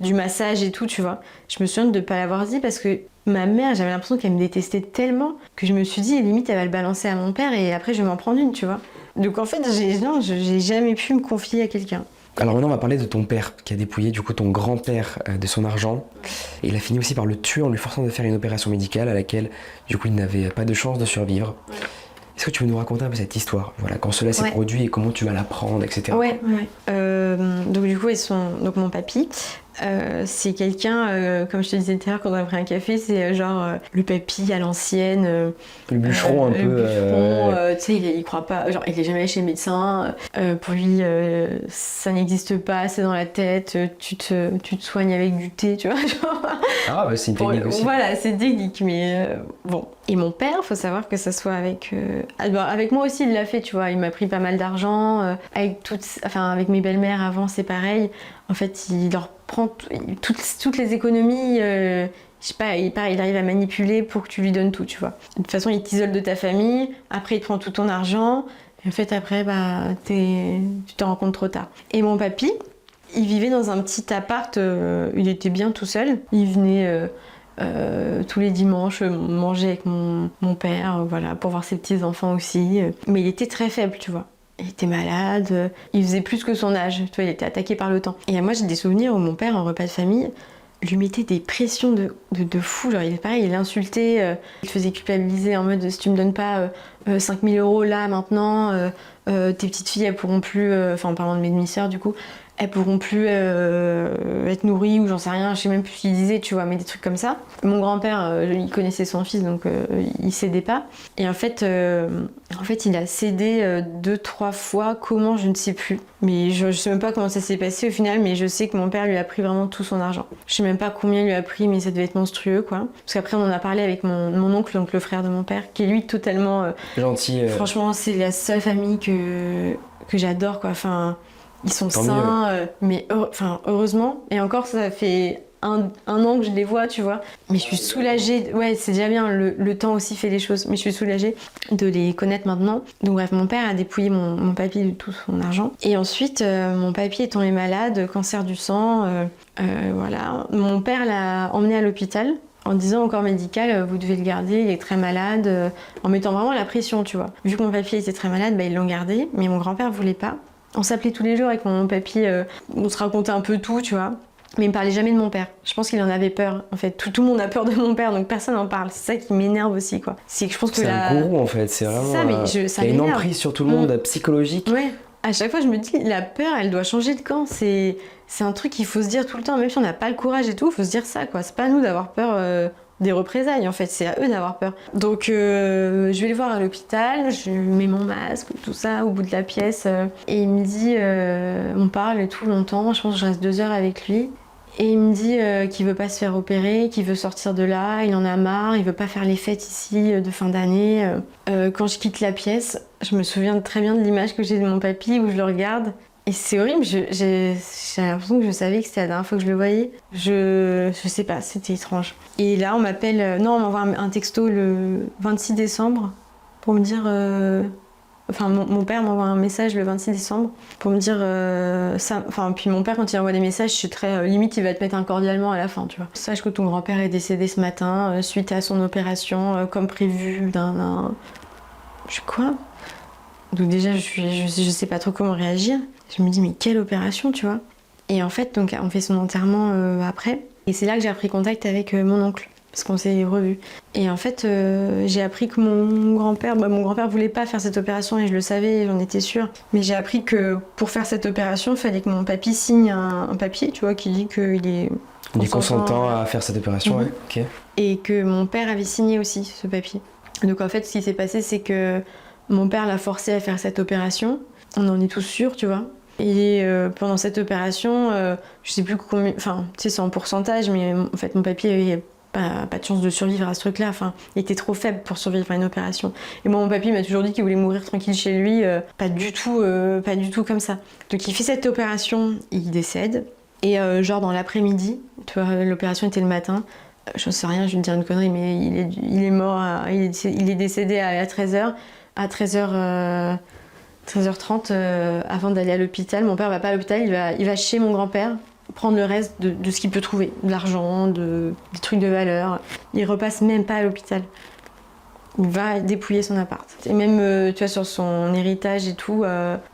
du massage et tout, tu vois. Je me souviens de pas l'avoir dit parce que ma mère, j'avais l'impression qu'elle me détestait tellement que je me suis dit, limite, elle va le balancer à mon père et après, je vais m'en prendre une, tu vois. Donc en fait, j'ai jamais pu me confier à quelqu'un. Alors maintenant, on va parler de ton père qui a dépouillé du coup ton grand-père de son argent. Et il a fini aussi par le tuer en lui forçant de faire une opération médicale à laquelle du coup il n'avait pas de chance de survivre. Ouais. Est-ce que tu veux nous raconter un peu cette histoire, voilà, quand cela s'est produit et comment tu vas l'apprendre, etc. Ouais. Donc du coup, donc mon papy, c'est quelqu'un, comme je te disais tout à l'heure quand on a pris un café, c'est genre le papy à l'ancienne. Le bûcheron un peu. Le bûcheron, tu sais, il croit pas, genre il est jamais allé chez le médecin. Pour lui, ça n'existe pas, c'est dans la tête. Tu te soignes avec du thé, tu vois. Genre. Ah bah c'est une technique aussi. Voilà, c'est technique, mais bon. Et mon père, faut savoir que ça soit avec moi aussi, il l'a fait, tu vois. Il m'a pris pas mal d'argent. Avec mes belles-mères avant, c'est pareil. En fait, il leur prend toutes les économies. Je sais pas, il arrive à manipuler pour que tu lui donnes tout, tu vois. De toute façon, il t'isole de ta famille. Après, il te prend tout ton argent. Et en fait, après, bah, tu te rends compte trop tard. Et mon papy, il vivait dans un petit appart. Il était bien tout seul. Il venait tous les dimanches manger avec mon père, voilà, pour voir ses petits-enfants aussi. Mais il était très faible, tu vois. Il était malade, il faisait plus que son âge, tu vois, il était attaqué par le temps. Et moi j'ai des souvenirs où mon père, en repas de famille, lui mettait des pressions de fou. Genre, il l'insultait, il le faisait culpabiliser en mode si tu me donnes pas 5 000 € là, maintenant, tes petites filles, elles pourront plus, en parlant de mes demi-sœurs du coup, elles pourront plus être nourries ou j'en sais rien, je sais même plus ce qu'il disait, tu vois, mais des trucs comme ça. Mon grand-père, il connaissait son fils, donc il cédait pas. Et en fait, il a cédé 2-3 fois, comment, je ne sais plus. Mais je sais même pas comment ça s'est passé au final, mais je sais que mon père lui a pris vraiment tout son argent. Je sais même pas combien il lui a pris, mais ça devait être monstrueux, quoi. Parce qu'après, on en a parlé avec mon oncle, donc le frère de mon père, qui est lui totalement... gentil. Franchement, c'est la seule famille que j'adore, quoi. Enfin... Ils sont sains, mais heureusement. Et encore, ça fait un an que je les vois, tu vois. Mais je suis soulagée. Ouais, c'est déjà bien. Le temps aussi fait les choses. Mais je suis soulagée de les connaître maintenant. Donc bref, mon père a dépouillé mon papy de tout son argent. Et ensuite, mon papy est tombé malade, cancer du sang. Voilà. Mon père l'a emmené à l'hôpital en disant au corps médical, vous devez le garder, il est très malade. En mettant vraiment la pression, tu vois. Vu que mon papy était très malade, bah, ils l'ont gardé. Mais mon grand-père voulait pas. On s'appelait tous les jours avec mon papy, on se racontait un peu tout, tu vois. Mais il me parlait jamais de mon père. Je pense qu'il en avait peur. En fait, tout le monde a peur de mon père, donc personne n'en parle. C'est ça qui m'énerve aussi, quoi. C'est que je pense que c'est un gourou, en fait. C'est vraiment. Ça, il y a une emprise sur tout le monde, psychologique. Ouais. À chaque fois, je me dis, la peur, elle doit changer de camp. C'est un truc qu'il faut se dire tout le temps, même si on n'a pas le courage et tout, il faut se dire ça, quoi. C'est pas à nous d'avoir peur. Des représailles en fait, c'est à eux d'avoir peur. Donc je vais les voir à l'hôpital, je mets mon masque, tout ça au bout de la pièce et il me dit, on parle tout longtemps, je pense que je reste 2 heures avec lui et il me dit qu'il veut pas se faire opérer, qu'il veut sortir de là, il en a marre, il veut pas faire les fêtes ici de fin d'année. Quand je quitte la pièce, je me souviens très bien de l'image que j'ai de mon papy où je le regarde. Et c'est horrible, j'ai l'impression que je savais que c'était la dernière fois que je le voyais. Je sais pas, c'était étrange. Et là, on m'appelle... on m'envoie un texto le 26 décembre pour me dire... mon père m'envoie un message le 26 décembre pour me dire... puis mon père, quand il envoie des messages, je suis très... limite, il va te mettre un cordialement à la fin, tu vois. Sache que ton grand-père est décédé ce matin suite à son opération, comme prévu d'un... Quoi ? Donc déjà, je sais pas trop comment réagir. Je me dis, mais quelle opération, tu vois. Et en fait, donc, on fait son enterrement après. Et c'est là que j'ai repris contact avec mon oncle. parce qu'on s'est revus. Et en fait, j'ai appris que mon grand-père voulait pas faire cette opération et je le savais, j'en étais sûre. Mais j'ai appris que pour faire cette opération, il fallait que mon papy signe un papier, tu vois, qui dit qu'il est consentant à faire cette opération, ouais. Ok. Et que mon père avait signé aussi ce papier. Donc en fait, ce qui s'est passé, c'est que mon père l'a forcé à faire cette opération. On en est tous sûrs, tu vois. Et pendant cette opération, je sais plus combien, enfin, tu sais, c'est en pourcentage, mais en fait, mon papy avait pas de chance de survivre à ce truc-là. Enfin, il était trop faible pour survivre à une opération. Et moi, mon papy m'a toujours dit qu'il voulait mourir tranquille chez lui, pas du tout comme ça. Donc il fait cette opération, il décède. Et genre dans l'après-midi, tu vois, l'opération était le matin. J'en sais rien, je vais te dire une connerie, mais il est mort, il est décédé à 13h. À 13h30, avant d'aller à l'hôpital, mon père va pas à l'hôpital, il va chez mon grand-père prendre le reste de ce qu'il peut trouver, de l'argent, des trucs de valeur. Il repasse même pas à l'hôpital. Il va dépouiller son appart. Et même, tu vois, sur son héritage et tout,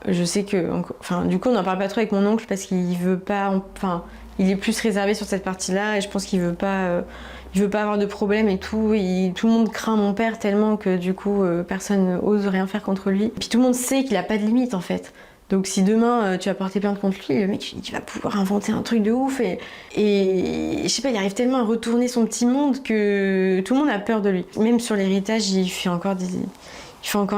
je sais que... Enfin, du coup, on n'en parle pas trop avec mon oncle parce qu'il veut pas... Enfin, il est plus réservé sur cette partie-là et je pense qu'il veut pas avoir de problème et tout. Tout le monde craint mon père tellement que du coup, personne n'ose rien faire contre lui. Puis tout le monde sait qu'il a pas de limite, en fait. Donc si demain tu vas porter plainte contre lui, le mec il va pouvoir inventer un truc de ouf et je sais pas, il arrive tellement à retourner son petit monde que tout le monde a peur de lui. Même sur l'héritage, il fait encore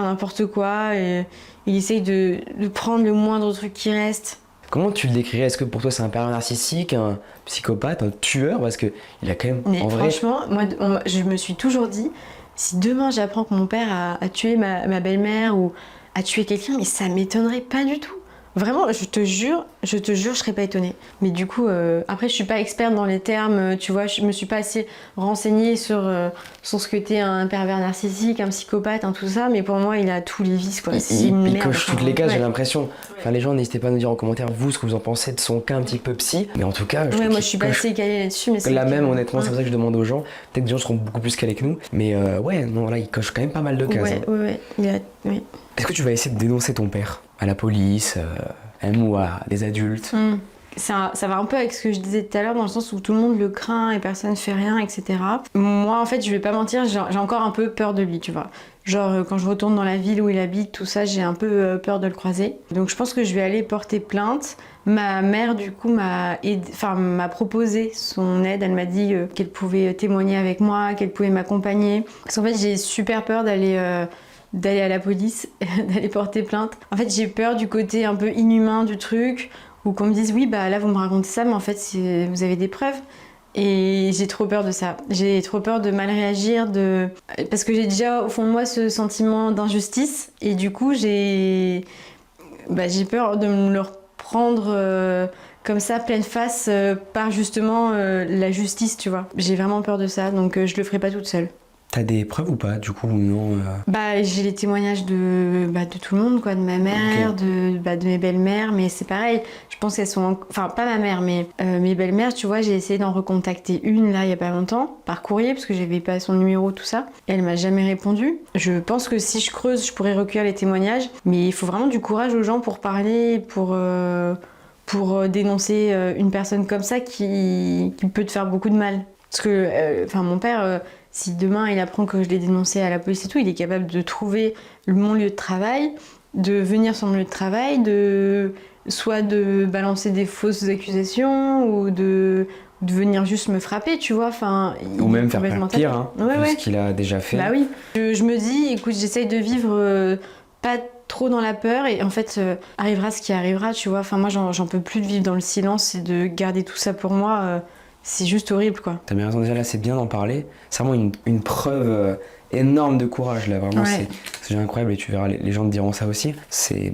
n'importe quoi et il essaye de prendre le moindre truc qui reste. Comment tu le décrirais? Est-ce que pour toi c'est un pervers narcissique, un psychopathe, un tueur? Parce qu'il a quand même, mais en vrai... Franchement, moi je me suis toujours dit, si demain j'apprends que mon père a tué ma belle-mère ou a tué quelqu'un, mais ça m'étonnerait pas du tout. Vraiment, je te jure, je serais pas étonnée. Mais du coup, après, je suis pas experte dans les termes, tu vois, je me suis pas assez renseignée sur ce qu'était un pervers narcissique, un psychopathe, tout ça, mais pour moi, il a tous les vices, quoi. Il coche toutes les cases, j'ai l'impression. Enfin, les gens, n'hésitez pas à nous dire en commentaire, vous, ce que vous en pensez de son cas un petit peu psy. Mais en tout cas, moi, je suis pas assez calée là-dessus, mais c'est... Là même, honnêtement, c'est pour ça que je demande aux gens. Peut-être que les gens seront beaucoup plus calés que nous. Mais ouais, non, là, il coche quand même pas mal de cases. Ouais. Oui. Est-ce que tu vas essayer de dénoncer ton père à la police, ou à des adultes? Ça va un peu avec ce que je disais tout à l'heure, dans le sens où tout le monde le craint et personne ne fait rien, etc. Moi, en fait, je vais pas mentir, j'ai encore un peu peur de lui, tu vois. Genre, quand je retourne dans la ville où il habite, tout ça, j'ai un peu peur de le croiser. Donc, je pense que je vais aller porter plainte. Ma mère, du coup, m'a proposé son aide. Elle m'a dit qu'elle pouvait témoigner avec moi, qu'elle pouvait m'accompagner. Parce qu'en fait, j'ai super peur d'aller à la police, d'aller porter plainte. En fait, j'ai peur du côté un peu inhumain du truc, ou qu'on me dise oui, bah là vous me racontez ça, mais en fait vous avez des preuves. Et j'ai trop peur de ça. J'ai trop peur de mal réagir, parce que j'ai déjà au fond de moi ce sentiment d'injustice, et du coup j'ai peur de me le reprendre comme ça, pleine face, par justement la justice, tu vois. J'ai vraiment peur de ça, donc je le ferai pas toute seule. T'as des preuves ou pas, du coup, ou non J'ai les témoignages de tout le monde, quoi, de ma mère, okay. de mes belles-mères, mais c'est pareil, je pense qu'elles sont... Enfin, pas ma mère, mais mes belles-mères, tu vois, j'ai essayé d'en recontacter une, là, il y a pas longtemps, par courrier, parce que j'avais pas son numéro, tout ça, et elle m'a jamais répondu. Je pense que si je creuse, je pourrais recueillir les témoignages, mais il faut vraiment du courage aux gens pour parler, pour dénoncer une personne comme ça qui peut te faire beaucoup de mal. Parce que, mon père... si demain il apprend que je l'ai dénoncé à la police et tout, il est capable de trouver mon lieu de travail, de venir sur mon lieu de travail, soit de balancer des fausses accusations ou de venir juste me frapper, tu vois. Ou même faire pire, ce qu'il a déjà fait. Bah oui. Je me dis, écoute, j'essaye de vivre pas trop dans la peur et en fait, arrivera ce qui arrivera, tu vois. Moi, j'en peux plus de vivre dans le silence et de garder tout ça pour moi. C'est juste horrible, quoi. T'as bien raison, déjà là, c'est bien d'en parler. C'est vraiment une preuve énorme de courage, là. Vraiment, c'est incroyable et tu verras, les gens te diront ça aussi.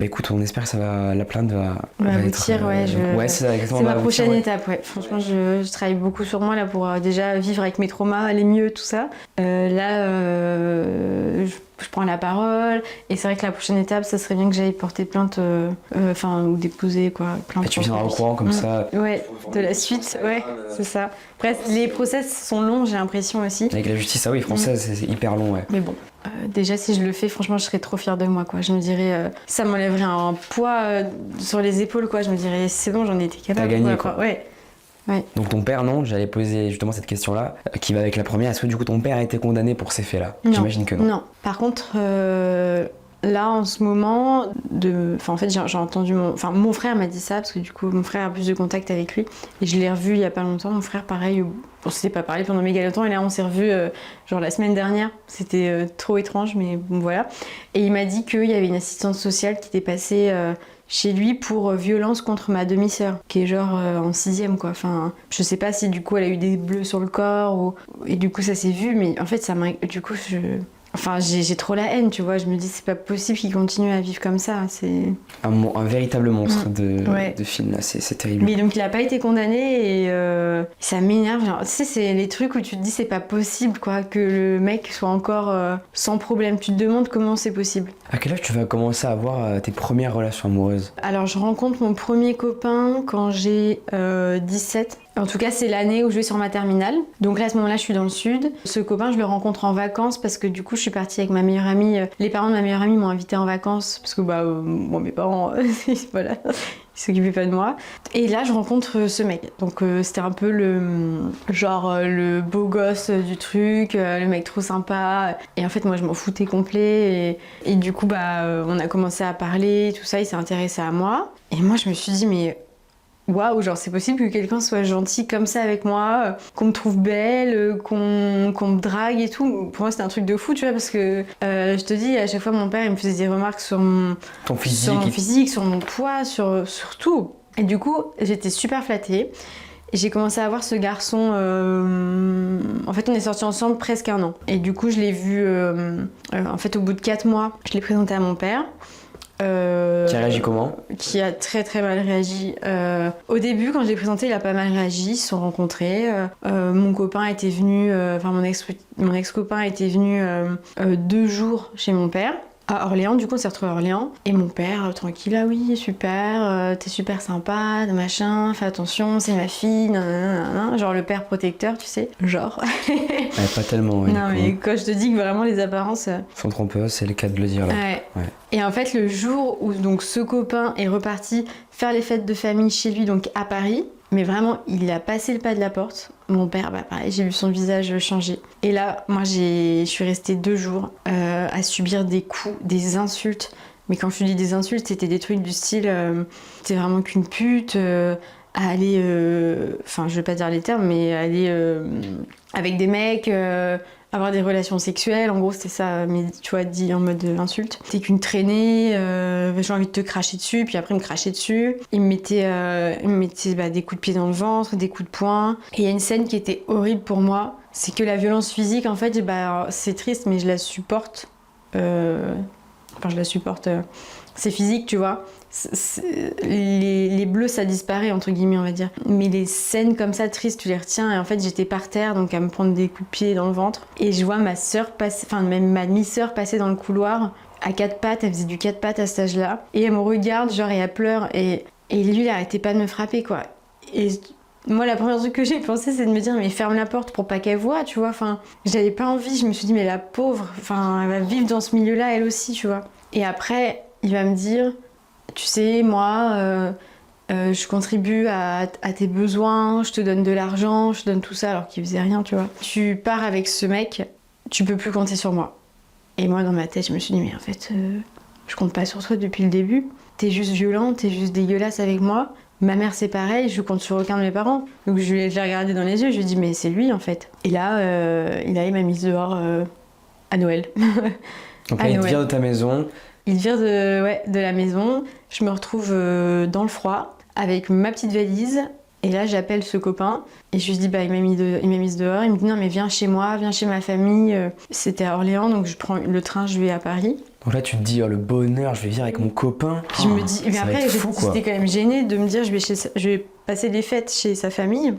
Écoute, on espère que la plainte va aboutir, être... Ouais, c'est ma prochaine étape, ouais. Franchement, je travaille beaucoup sur moi, là, pour déjà vivre avec mes traumas, aller mieux, tout ça. Je prends la parole et c'est vrai que la prochaine étape, ça serait bien que j'aille porter plainte, ou déposer, quoi. Et tu viendras au courant comme ça. Ouais, de la suite, c'est ça. Après, les process sont longs, j'ai l'impression aussi. Avec la justice, française, c'est hyper long, ouais. Mais bon, déjà si je le fais, franchement, je serais trop fière de moi, quoi. Je me dirais, ça m'enlèverait un poids sur les épaules, quoi. Je me dirais, c'est bon, j'en ai été capable. T'as gagné, quoi. Ouais. Ouais. Donc ton père, non, j'allais poser justement cette question-là, qui va avec la première. Est-ce que du coup ton père a été condamné pour ces faits-là? J'imagine que non. Non. Par contre, là en ce moment, en fait j'ai entendu mon frère m'a dit ça, parce que du coup mon frère a plus de contact avec lui, et je l'ai revu il y a pas longtemps. Mon frère, pareil, on s'était pas parlé pendant méga longtemps, et là on s'est revu genre la semaine dernière. C'était trop étrange, mais bon voilà. Et il m'a dit qu'il y avait une assistante sociale qui était passée chez lui pour violence contre ma demi-sœur, qui est genre en 6e quoi. Enfin, je sais pas si du coup elle a eu des bleus sur le corps et du coup ça s'est vu, mais en fait ça m'a, du coup j'ai trop la haine, tu vois. Je me dis c'est pas possible qu'il continue à vivre comme ça. C'est un véritable monstre de film là, c'est terrible. Mais donc il a pas été condamné et ça m'énerve. Genre, tu sais, c'est les trucs où tu te dis c'est pas possible quoi, que le mec soit encore sans problème. Tu te demandes comment c'est possible. À quel âge tu vas commencer à avoir tes premières relations amoureuses? Alors je rencontre mon premier copain quand j'ai 17. En tout cas, c'est l'année où je vais sur ma terminale. Donc là, à ce moment-là, je suis dans le sud. Ce copain, je le rencontre en vacances parce que du coup, je suis partie avec ma meilleure amie. Les parents de ma meilleure amie m'ont invitée en vacances parce que moi, mes parents, voilà, ils s'occupaient pas de moi. Et là, je rencontre ce mec. Donc c'était un peu le beau gosse du truc, le mec trop sympa. Et en fait, moi, je m'en foutais complet. Et du coup, on a commencé à parler, tout ça. Il s'est intéressé à moi. Et moi, je me suis dit, mais waouh, genre c'est possible que quelqu'un soit gentil comme ça avec moi, qu'on me trouve belle, qu'on me drague et tout. Pour moi c'était un truc de fou, tu vois, parce que je te dis, à chaque fois mon père il me faisait des remarques sur mon physique, sur mon poids, sur tout. Et du coup j'étais super flattée. Et j'ai commencé à voir ce garçon, en fait on est sortis ensemble presque 1 an. Et du coup je l'ai vu, en fait au bout de 4 mois, je l'ai présenté à mon père. Qui a réagi comment? Qui a très très mal réagi. Au début, quand je l'ai présenté, il a pas mal réagi. Ils se sont rencontrés. Mon copain était venu, mon ex-copain était venu 2 jours chez mon père. À Orléans, du coup on s'est retrouvés à Orléans. Et mon père, tranquille, ah oui, super, t'es super sympa, machin, fais attention, c'est ma fille, nanana. Genre le père protecteur, tu sais, genre. Pas tellement, ouais. Non, mais quand je te dis que vraiment les apparences sont trompeuses, c'est le cas de le dire là. Ouais. Et en fait, le jour où donc ce copain est reparti faire les fêtes de famille chez lui, donc à Paris, mais vraiment, il a passé le pas de la porte. Mon père, pareil, j'ai vu son visage changer. Et là, moi, je suis restée 2 jours à subir des coups, des insultes. Mais quand je te dis des insultes, c'était des trucs du style t'es vraiment qu'une pute, à aller, je vais pas dire les termes, mais aller avec des mecs, avoir des relations sexuelles, en gros c'était ça, mais tu vois, dit en mode insulte. T'es qu'une traînée, j'ai envie de te cracher dessus, puis après il me crachait dessus. Il me mettait des coups de pied dans le ventre, des coups de poing. Et il y a une scène qui était horrible pour moi, c'est que la violence physique, en fait, c'est triste, mais je la supporte. Je la supporte. C'est physique, tu vois. Les bleus, ça disparaît, entre guillemets, on va dire. Mais les scènes comme ça, tristes, tu les retiens. Et en fait, j'étais par terre, donc à me prendre des coups de pied dans le ventre. Et je vois ma sœur passer, même ma demi-sœur passer dans le couloir à 4 pattes. Elle faisait du 4 pattes à cet âge-là. Et elle me regarde, genre, et elle pleure. Et lui, il arrêtait pas de me frapper, quoi. Et moi, la première truc que j'ai pensé, c'est de me dire, mais ferme la porte pour pas qu'elle voie, tu vois. Enfin, j'avais pas envie. Je me suis dit, mais la pauvre, elle va vivre dans ce milieu-là, elle aussi, tu vois. Et après, il va me dire, tu sais, moi, je contribue à tes besoins, je te donne de l'argent, je te donne tout ça, alors qu'il faisait rien, tu vois. Tu pars avec ce mec, tu peux plus compter sur moi. Et moi, dans ma tête, je me suis dit, mais en fait, je compte pas sur toi depuis le début. T'es juste violent, t'es juste dégueulasse avec moi. Ma mère, c'est pareil, je compte sur aucun de mes parents. Donc je l'ai regardé dans les yeux, je lui ai dit, mais c'est lui, en fait. Et là, il m'a mise dehors à Noël. Donc là, il te vire de ta maison. Il vire de la maison. Je me retrouve dans le froid avec ma petite valise. Et là, j'appelle ce copain. Et je lui dis, il m'a mise dehors. Il me dit, non, mais viens chez moi, viens chez ma famille. C'était à Orléans, donc je prends le train, je vais à Paris. Donc là, tu te dis, le bonheur, je vais vivre avec mon copain. Je me dis, mais après, j'étais quand même gênée de me dire, je vais passer les fêtes chez sa famille.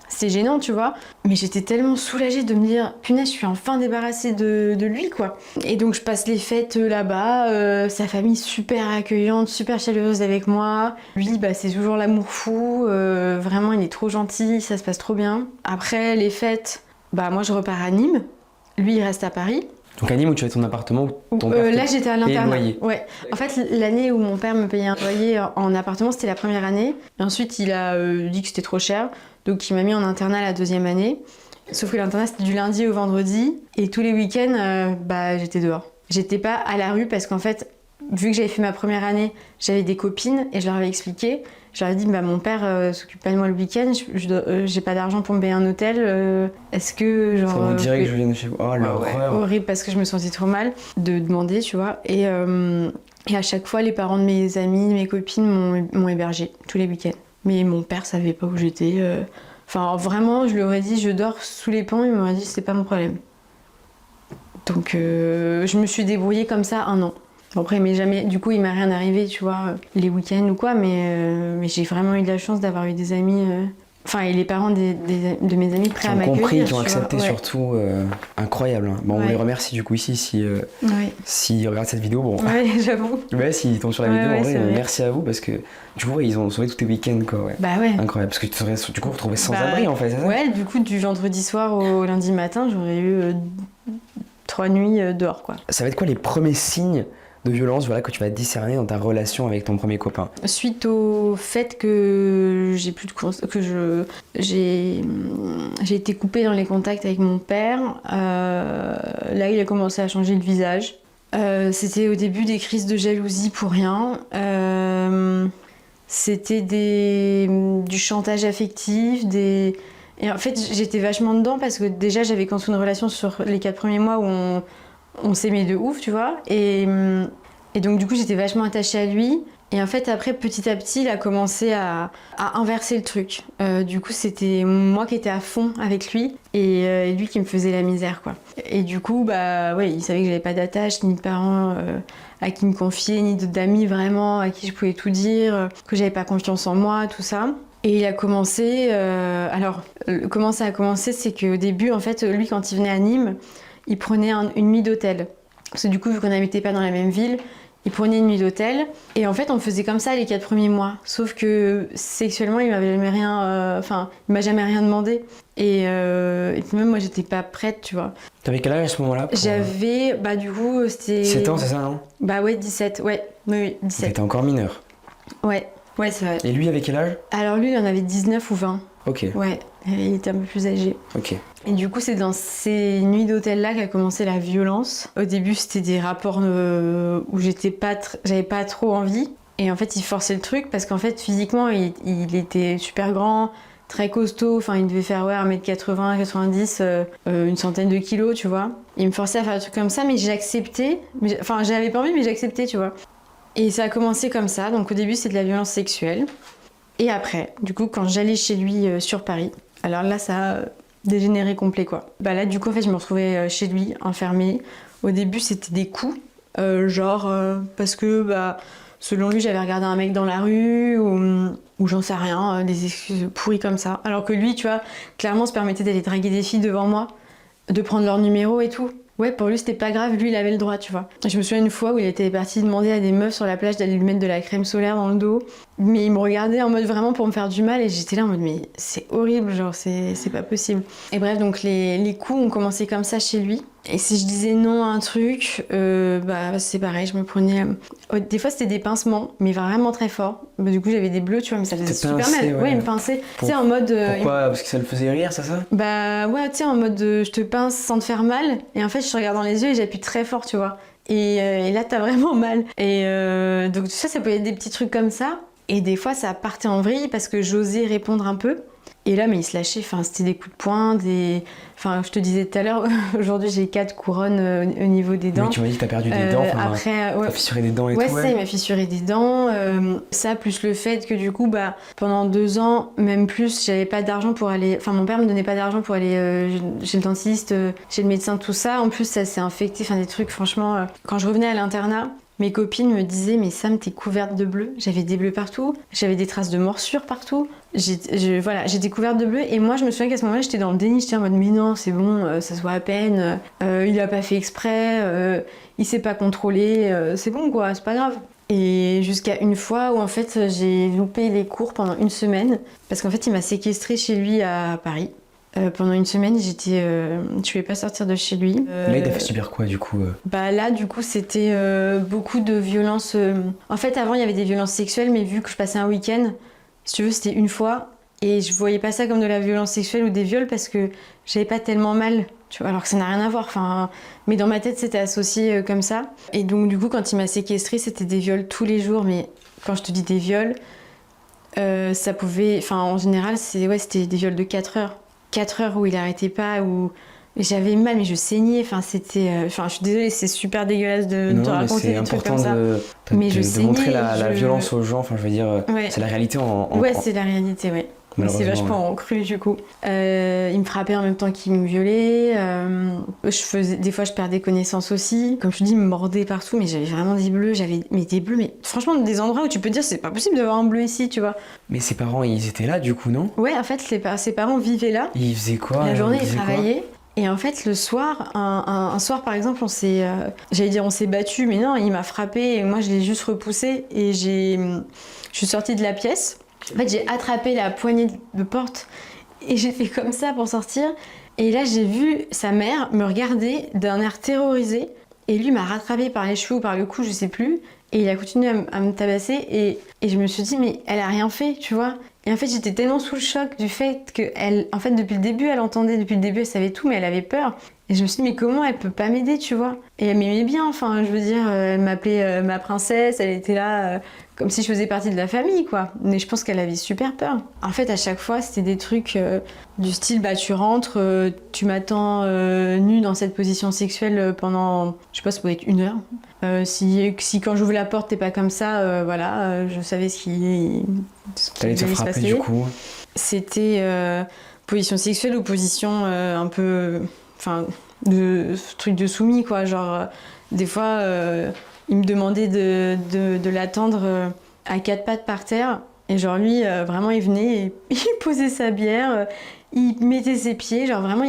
C'est gênant, tu vois. Mais j'étais tellement soulagée de me dire, punaise, je suis enfin débarrassée de lui, quoi. Et donc, je passe les fêtes là-bas. Sa famille super accueillante, super chaleureuse avec moi. Lui, c'est toujours l'amour fou. Vraiment, il est trop gentil, ça se passe trop bien. Après les fêtes, moi, je repars à Nîmes. Lui, il reste à Paris. Donc à Nîmes où tu avais ton appartement où ton père là j'étais à l'internat. Loyer. Ouais. En fait l'année où mon père me payait un loyer en appartement c'était la première année. Et ensuite il a dit que c'était trop cher. Donc il m'a mis en internat la deuxième année. Sauf que l'internat c'était du lundi au vendredi. Et tous les week-ends j'étais dehors. J'étais pas à la rue parce qu'en fait vu que j'avais fait ma première année j'avais des copines et je leur avais expliqué. Je leur ai dit, mon père s'occupe pas de moi le week-end, j'ai pas d'argent pour me payer un hôtel. Est-ce que genre. Ça vous dirait que je vienne chez vous. Oh l'horreur. Horrible parce que je me sentais trop mal de demander, tu vois. Et à chaque fois, les parents de mes amis, mes copines m'ont hébergée tous les week-ends. Mais mon père savait pas où j'étais. Enfin, vraiment, je lui aurais dit, je dors sous les ponts, il m'aurait dit, c'est pas mon problème. Donc, je me suis débrouillée comme ça 1 an. Après, mais jamais, du coup, il m'est rien arrivé, tu vois, les week-ends ou quoi, mais j'ai vraiment eu de la chance d'avoir eu des amis, et les parents de mes amis prêts à m'accueillir. Qui ont compris, qui ont accepté surtout, incroyable. Hein. Bon, on les remercie du coup ici s'ils regardent cette vidéo. Bon. Ouais, j'avoue. Ouais, s'ils tombent sur la vidéo, en vrai, merci à vous parce que du coup, ils ont sauvé tous tes week-ends, quoi. Ouais. Bah ouais. Incroyable, parce que tu serais du coup retrouvé sans abri, en fait, c'est ça? Ouais, du coup, du vendredi soir au lundi matin, j'aurais eu 3 nuits dehors, quoi. Ça va être quoi les premiers signes de violence que tu vas discerner dans ta relation avec ton premier copain? Suite au fait que j'ai été coupée dans les contacts avec mon père, là il a commencé à changer de visage. C'était au début des crises de jalousie pour rien. C'était du chantage affectif, et en fait j'étais vachement dedans parce que déjà j'avais construit une relation sur les 4 premiers mois où on s'aimait de ouf, tu vois, et donc du coup j'étais vachement attachée à lui. Et en fait après petit à petit il a commencé à inverser le truc. Du coup c'était moi qui étais à fond avec lui et lui qui me faisait la misère, quoi. Et du coup il savait que j'avais pas d'attache ni de parents à qui me confier, ni d'amis vraiment à qui je pouvais tout dire, que j'avais pas confiance en moi, tout ça. Et il a commencé, comment ça a commencé, c'est qu'au début en fait lui quand il venait à Nîmes il prenait une nuit d'hôtel. Parce que du coup, vu qu'on n'habitait pas dans la même ville, il prenait une nuit d'hôtel. Et en fait, on faisait comme ça les 4 premiers mois. Sauf que sexuellement, il m'avait jamais rien... il m'a jamais rien demandé. Et puis même, moi, j'étais pas prête, tu vois. T'avais quel âge à ce moment-là J'avais, du coup, c'était... 17 ans, c'est ça, non? Ouais, 17, ouais. Oui, 17. T'étais encore mineur. Ouais, c'est vrai. Et lui, avait quel âge? Alors lui, il en avait 19 ou 20. Ok. Ouais, il était un peu plus âgé. Ok. Et du coup, c'est dans ces nuits d'hôtel-là qu'a commencé la violence. Au début, c'était des rapports où j'avais pas trop envie. Et en fait, il forçait le truc parce qu'en fait, physiquement, il était super grand, très costaud. Enfin, il devait faire 1m80, 90, une centaine de kilos, tu vois. Il me forçait à faire des trucs comme ça, mais j'acceptais. Enfin, j'avais pas envie, mais j'acceptais, tu vois. Et ça a commencé comme ça. Donc au début, c'est de la violence sexuelle. Et après, du coup, quand j'allais chez lui sur Paris, alors là, ça a dégénéré complet, quoi. Là, du coup, en fait, je me retrouvais chez lui, enfermée. Au début, c'était des coups, parce que, selon lui, j'avais regardé un mec dans la rue, ou j'en sais rien, des excuses pourries comme ça. Alors que lui, tu vois, clairement, se permettait d'aller draguer des filles devant moi, de prendre leur numéro et tout. Ouais, pour lui, c'était pas grave, lui, il avait le droit, tu vois. Je me souviens une fois où il était parti demander à des meufs sur la plage d'aller lui mettre de la crème solaire dans le dos. Mais il me regardait en mode vraiment pour me faire du mal et j'étais là en mode mais c'est horrible, genre c'est pas possible. Et bref, donc les coups ont commencé comme ça chez lui. Et si je disais non à un truc, c'est pareil, je me prenais... Des fois, c'était des pincements, mais vraiment très fort. Du coup, j'avais des bleus, tu vois, mais ça faisait super mal. Ouais, il me pinçait. Tu sais, en mode... Pourquoi? Parce que ça le faisait rire, c'est ça? Ouais, tu sais, en mode je te pince sans te faire mal. Et en fait, je te regarde dans les yeux et j'appuie très fort, tu vois. Et là, t'as vraiment mal. Et donc, ça pouvait être des petits trucs comme ça. Et des fois, ça partait en vrille parce que j'osais répondre un peu. Et là, mais il se lâchait, c'était des coups de poing, je te disais tout à l'heure, aujourd'hui j'ai 4 couronnes au niveau des dents. Mais tu m'as dit que t'as perdu des dents, t'as fissuré des dents et tout. Ouais, ça, il m'a fissuré des dents. Ça, plus le fait que du coup, pendant 2 ans, même plus, j'avais pas d'argent pour aller... Enfin, mon père me donnait pas d'argent pour aller chez le dentiste, chez le médecin, tout ça. En plus, ça s'est infecté, des trucs, franchement... Quand je revenais à l'internat, mes copines me disaient « Mais Sam, t'es couverte de bleu ». J'avais des bleus partout, j'avais des traces de morsures partout. J'étais couverte de bleu et moi je me souviens qu'à ce moment-là j'étais dans le déni, j'étais en mode mais non c'est bon, ça se voit à peine, il a pas fait exprès, il s'est pas contrôlé, c'est bon quoi, c'est pas grave. Et jusqu'à une fois où en fait j'ai loupé les cours pendant 1 semaine parce qu'en fait il m'a séquestrée chez lui à Paris. Pendant une semaine, je pouvais pas sortir de chez lui. Là, il t'a fait subir quoi du coup Bah là, du coup, c'était beaucoup de violences. En fait, avant, il y avait des violences sexuelles, mais vu que je passais un week-end, si tu veux, c'était une fois. Et je voyais pas ça comme de la violence sexuelle ou des viols parce que j'avais pas tellement mal, tu vois, alors que ça n'a rien à voir. Enfin, mais dans ma tête, c'était associé comme ça. Et donc, du coup, quand il m'a séquestrée, c'était des viols tous les jours. Mais quand je te dis des viols, ça pouvait. Enfin, en général, c'était des viols de 4 heures. 4 heures où il arrêtait pas, où j'avais mal, mais je saignais. Enfin, je suis désolée, c'est super dégueulasse de raconter des trucs comme ça. Mais de montrer la violence aux gens. Enfin, je veux dire, c'est la réalité Ouais, c'est la réalité, ouais. Mais c'est vachement cru du coup. Il me frappait en même temps qu'il me violait. Des fois, je perdais connaissance aussi. Comme je te dis, il me mordait partout, mais j'avais vraiment des bleus. Mais franchement, des endroits où tu peux te dire c'est pas possible d'avoir un bleu ici, tu vois. Mais ses parents, ils étaient là du coup, non? Ouais, en fait, ses parents vivaient là. Ils faisaient quoi? La journée, ils travaillaient. Et en fait, le soir, un soir par exemple, on s'est battu, mais non, il m'a frappé et moi je l'ai juste repoussé et je suis sortie de la pièce. En fait, j'ai attrapé la poignée de porte et j'ai fait comme ça pour sortir. Et là, j'ai vu sa mère me regarder d'un air terrorisé et lui m'a rattrapé par les cheveux ou par le cou, je sais plus. Et il a continué à me tabasser et je me suis dit, mais elle a rien fait, tu vois. Et en fait, j'étais tellement sous le choc du fait qu'elle, en fait, depuis le début, elle entendait, depuis le début, elle savait tout, mais elle avait peur. Et je me suis dit, mais comment elle peut pas m'aider, tu vois? Et elle m'aimait bien, enfin, je veux dire, elle m'appelait ma princesse, elle était là comme si je faisais partie de la famille, quoi. Mais je pense qu'elle avait super peur. En fait, à chaque fois, c'était des trucs du style, bah, tu rentres, tu m'attends nue dans cette position sexuelle pendant, je sais pas, ça pouvait être 1 heure. Si quand j'ouvre la porte, t'es pas comme ça, voilà, je savais ce qui allait te frapper du coup. C'était position sexuelle ou position un peu, enfin, de truc de soumis, quoi. Genre, des fois, il me demandait de l'attendre à 4 pattes par terre. Et genre, lui, vraiment, il venait et il posait sa bière, il mettait ses pieds, genre vraiment,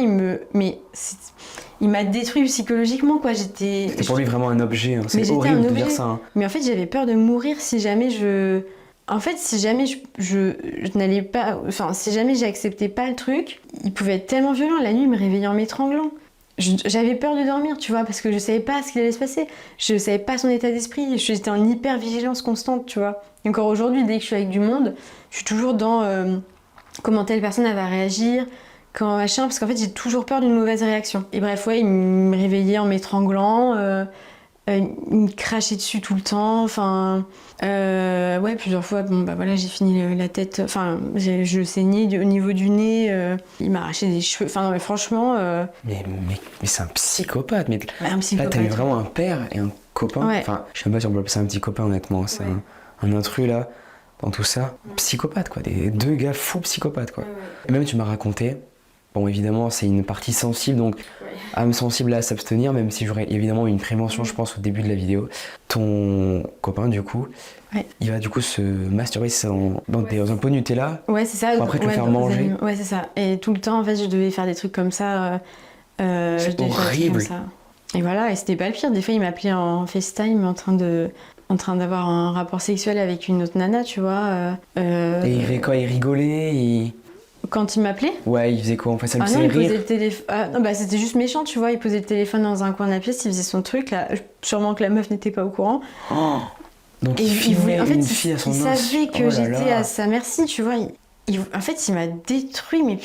il m'a détruit psychologiquement, quoi. C'était pour lui vraiment un objet, hein. C'est horrible de dire ça. Hein. Mais en fait, j'avais peur de mourir si jamais si jamais je n'allais pas... Enfin, si jamais j'acceptais pas le truc, il pouvait être tellement violent. La nuit, il me réveillait en m'étranglant. J'avais peur de dormir, tu vois, parce que je savais pas ce qu'il allait se passer. Je savais pas son état d'esprit. J'étais en hyper vigilance constante, tu vois. Et encore aujourd'hui, dès que je suis avec du monde, je suis toujours dans comment telle personne elle va réagir, quand machin, parce qu'en fait, j'ai toujours peur d'une mauvaise réaction. Et bref, ouais, il me réveillait en m'étranglant, il me crachait dessus tout le temps, enfin... ouais, plusieurs fois, bon, bah voilà, j'ai fini la tête... Enfin, je saignais au niveau du nez, il m'a arraché des cheveux... Enfin, non, mais franchement... Mais c'est un psychopathe, mais... un psychopathe. Là, t'avais vraiment un père et un copain. Ouais. Enfin, je sais même pas si on peut appeler ça un petit copain, honnêtement. C'est un intrus, là, dans tout ça. Psychopathe, quoi. Des 2 gars fous psychopathes, quoi. Et même, tu m'as raconté... Bon, évidemment, c'est une partie sensible, donc âme sensible à s'abstenir, même si j'aurais évidemment une prévention, je pense, au début de la vidéo. Ton copain, du coup, il va du coup se masturber dans un pot Nutella. Ouais, c'est ça. Pour après te le faire manger. Ouais, c'est ça. Et tout le temps, en fait, je devais faire des trucs comme ça. C'est horrible. Et voilà, et c'était pas le pire. Des fois, il m'appelait en FaceTime en train d'avoir un rapport sexuel avec une autre nana, tu vois. Et quand il rigolait, Quand il m'appelait? Ouais, il faisait quoi? En fait, ça me faisait rire. Posait le téléphone. Non, bah c'était juste méchant, tu vois. Il posait le téléphone dans un coin de la pièce, il faisait son truc. Là, sûrement que la meuf n'était pas au courant. Oh, donc il voulait une fille à son il insu. savait que j'étais à sa merci, tu vois. En fait, il m'a détruit, mais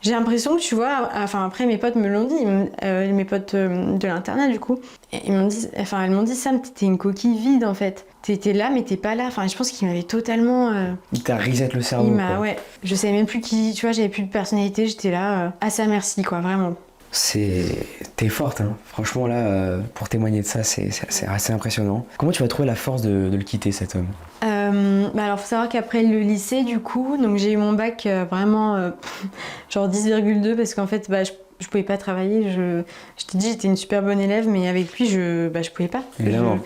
j'ai l'impression que, tu vois, enfin après mes potes me l'ont dit, mes potes de l'internat du coup, elles m'ont dit, Sam, t'étais une coquille vide en fait. T'étais là, mais t'es pas là. Enfin, je pense qu'il m'avait totalement... Il t'a reset le cerveau, quoi. Ouais, je savais même plus qui, tu vois, j'avais plus de personnalité, j'étais là, à sa merci, quoi, vraiment. T'es forte, hein. Franchement, là, pour témoigner de ça, c'est assez impressionnant. Comment tu vas trouver la force de le quitter, cet homme? Alors, faut savoir qu'après le lycée, du coup, donc j'ai eu mon bac vraiment genre 10,2 parce qu'en fait, je pouvais pas travailler. Je t'ai dit, j'étais une super bonne élève, mais avec lui, je pouvais pas. Évidemment.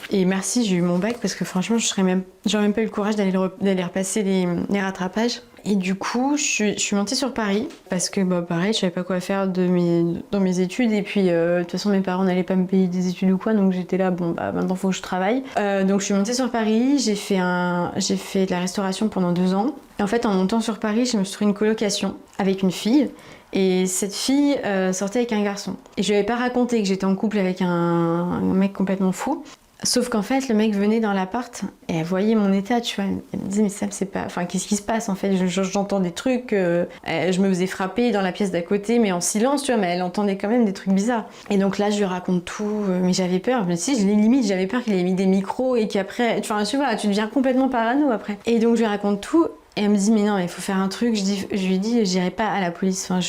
Et merci, j'ai eu mon bac parce que franchement, j'aurais même pas eu le courage d'aller repasser les rattrapages. Et du coup, je suis montée sur Paris parce que, pareil, je savais pas quoi faire dans mes études. Et puis, de toute façon, mes parents n'allaient pas me payer des études ou quoi. Donc, j'étais là, maintenant, faut que je travaille. Donc, je suis montée sur Paris. J'ai fait de la restauration pendant 2 ans. Et en fait, en montant sur Paris, je me suis trouvé une colocation avec une fille. Et cette fille sortait avec un garçon. Et je lui avais pas raconté que j'étais en couple avec un mec complètement fou. Sauf qu'en fait, le mec venait dans l'appart et elle voyait mon état, tu vois. Elle me disait, mais Sam, c'est pas... Enfin, qu'est-ce qui se passe, en fait? J'entends des trucs, je me faisais frapper dans la pièce d'à côté, mais en silence, tu vois, mais elle entendait quand même des trucs bizarres. Et donc là, je lui raconte tout, mais j'avais peur. Mais si, limite, j'avais peur qu'il ait mis des micros et qu'après... Enfin, tu vois, tu deviens complètement parano après. Et donc, je lui raconte tout et elle me dit, mais non, il faut faire un truc. Je lui dis, j'irai pas à la police, enfin,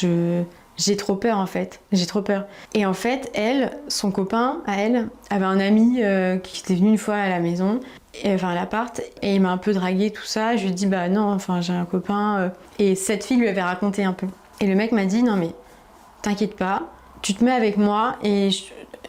j'ai trop peur en fait, j'ai trop peur. Et en fait, elle, son copain, à elle, avait un ami qui était venu une fois à la maison, enfin à l'appart, et il m'a un peu dragué tout ça. Je lui ai dit bah non, enfin j'ai un copain. Et cette fille lui avait raconté un peu. Et le mec m'a dit non mais t'inquiète pas, tu te mets avec moi et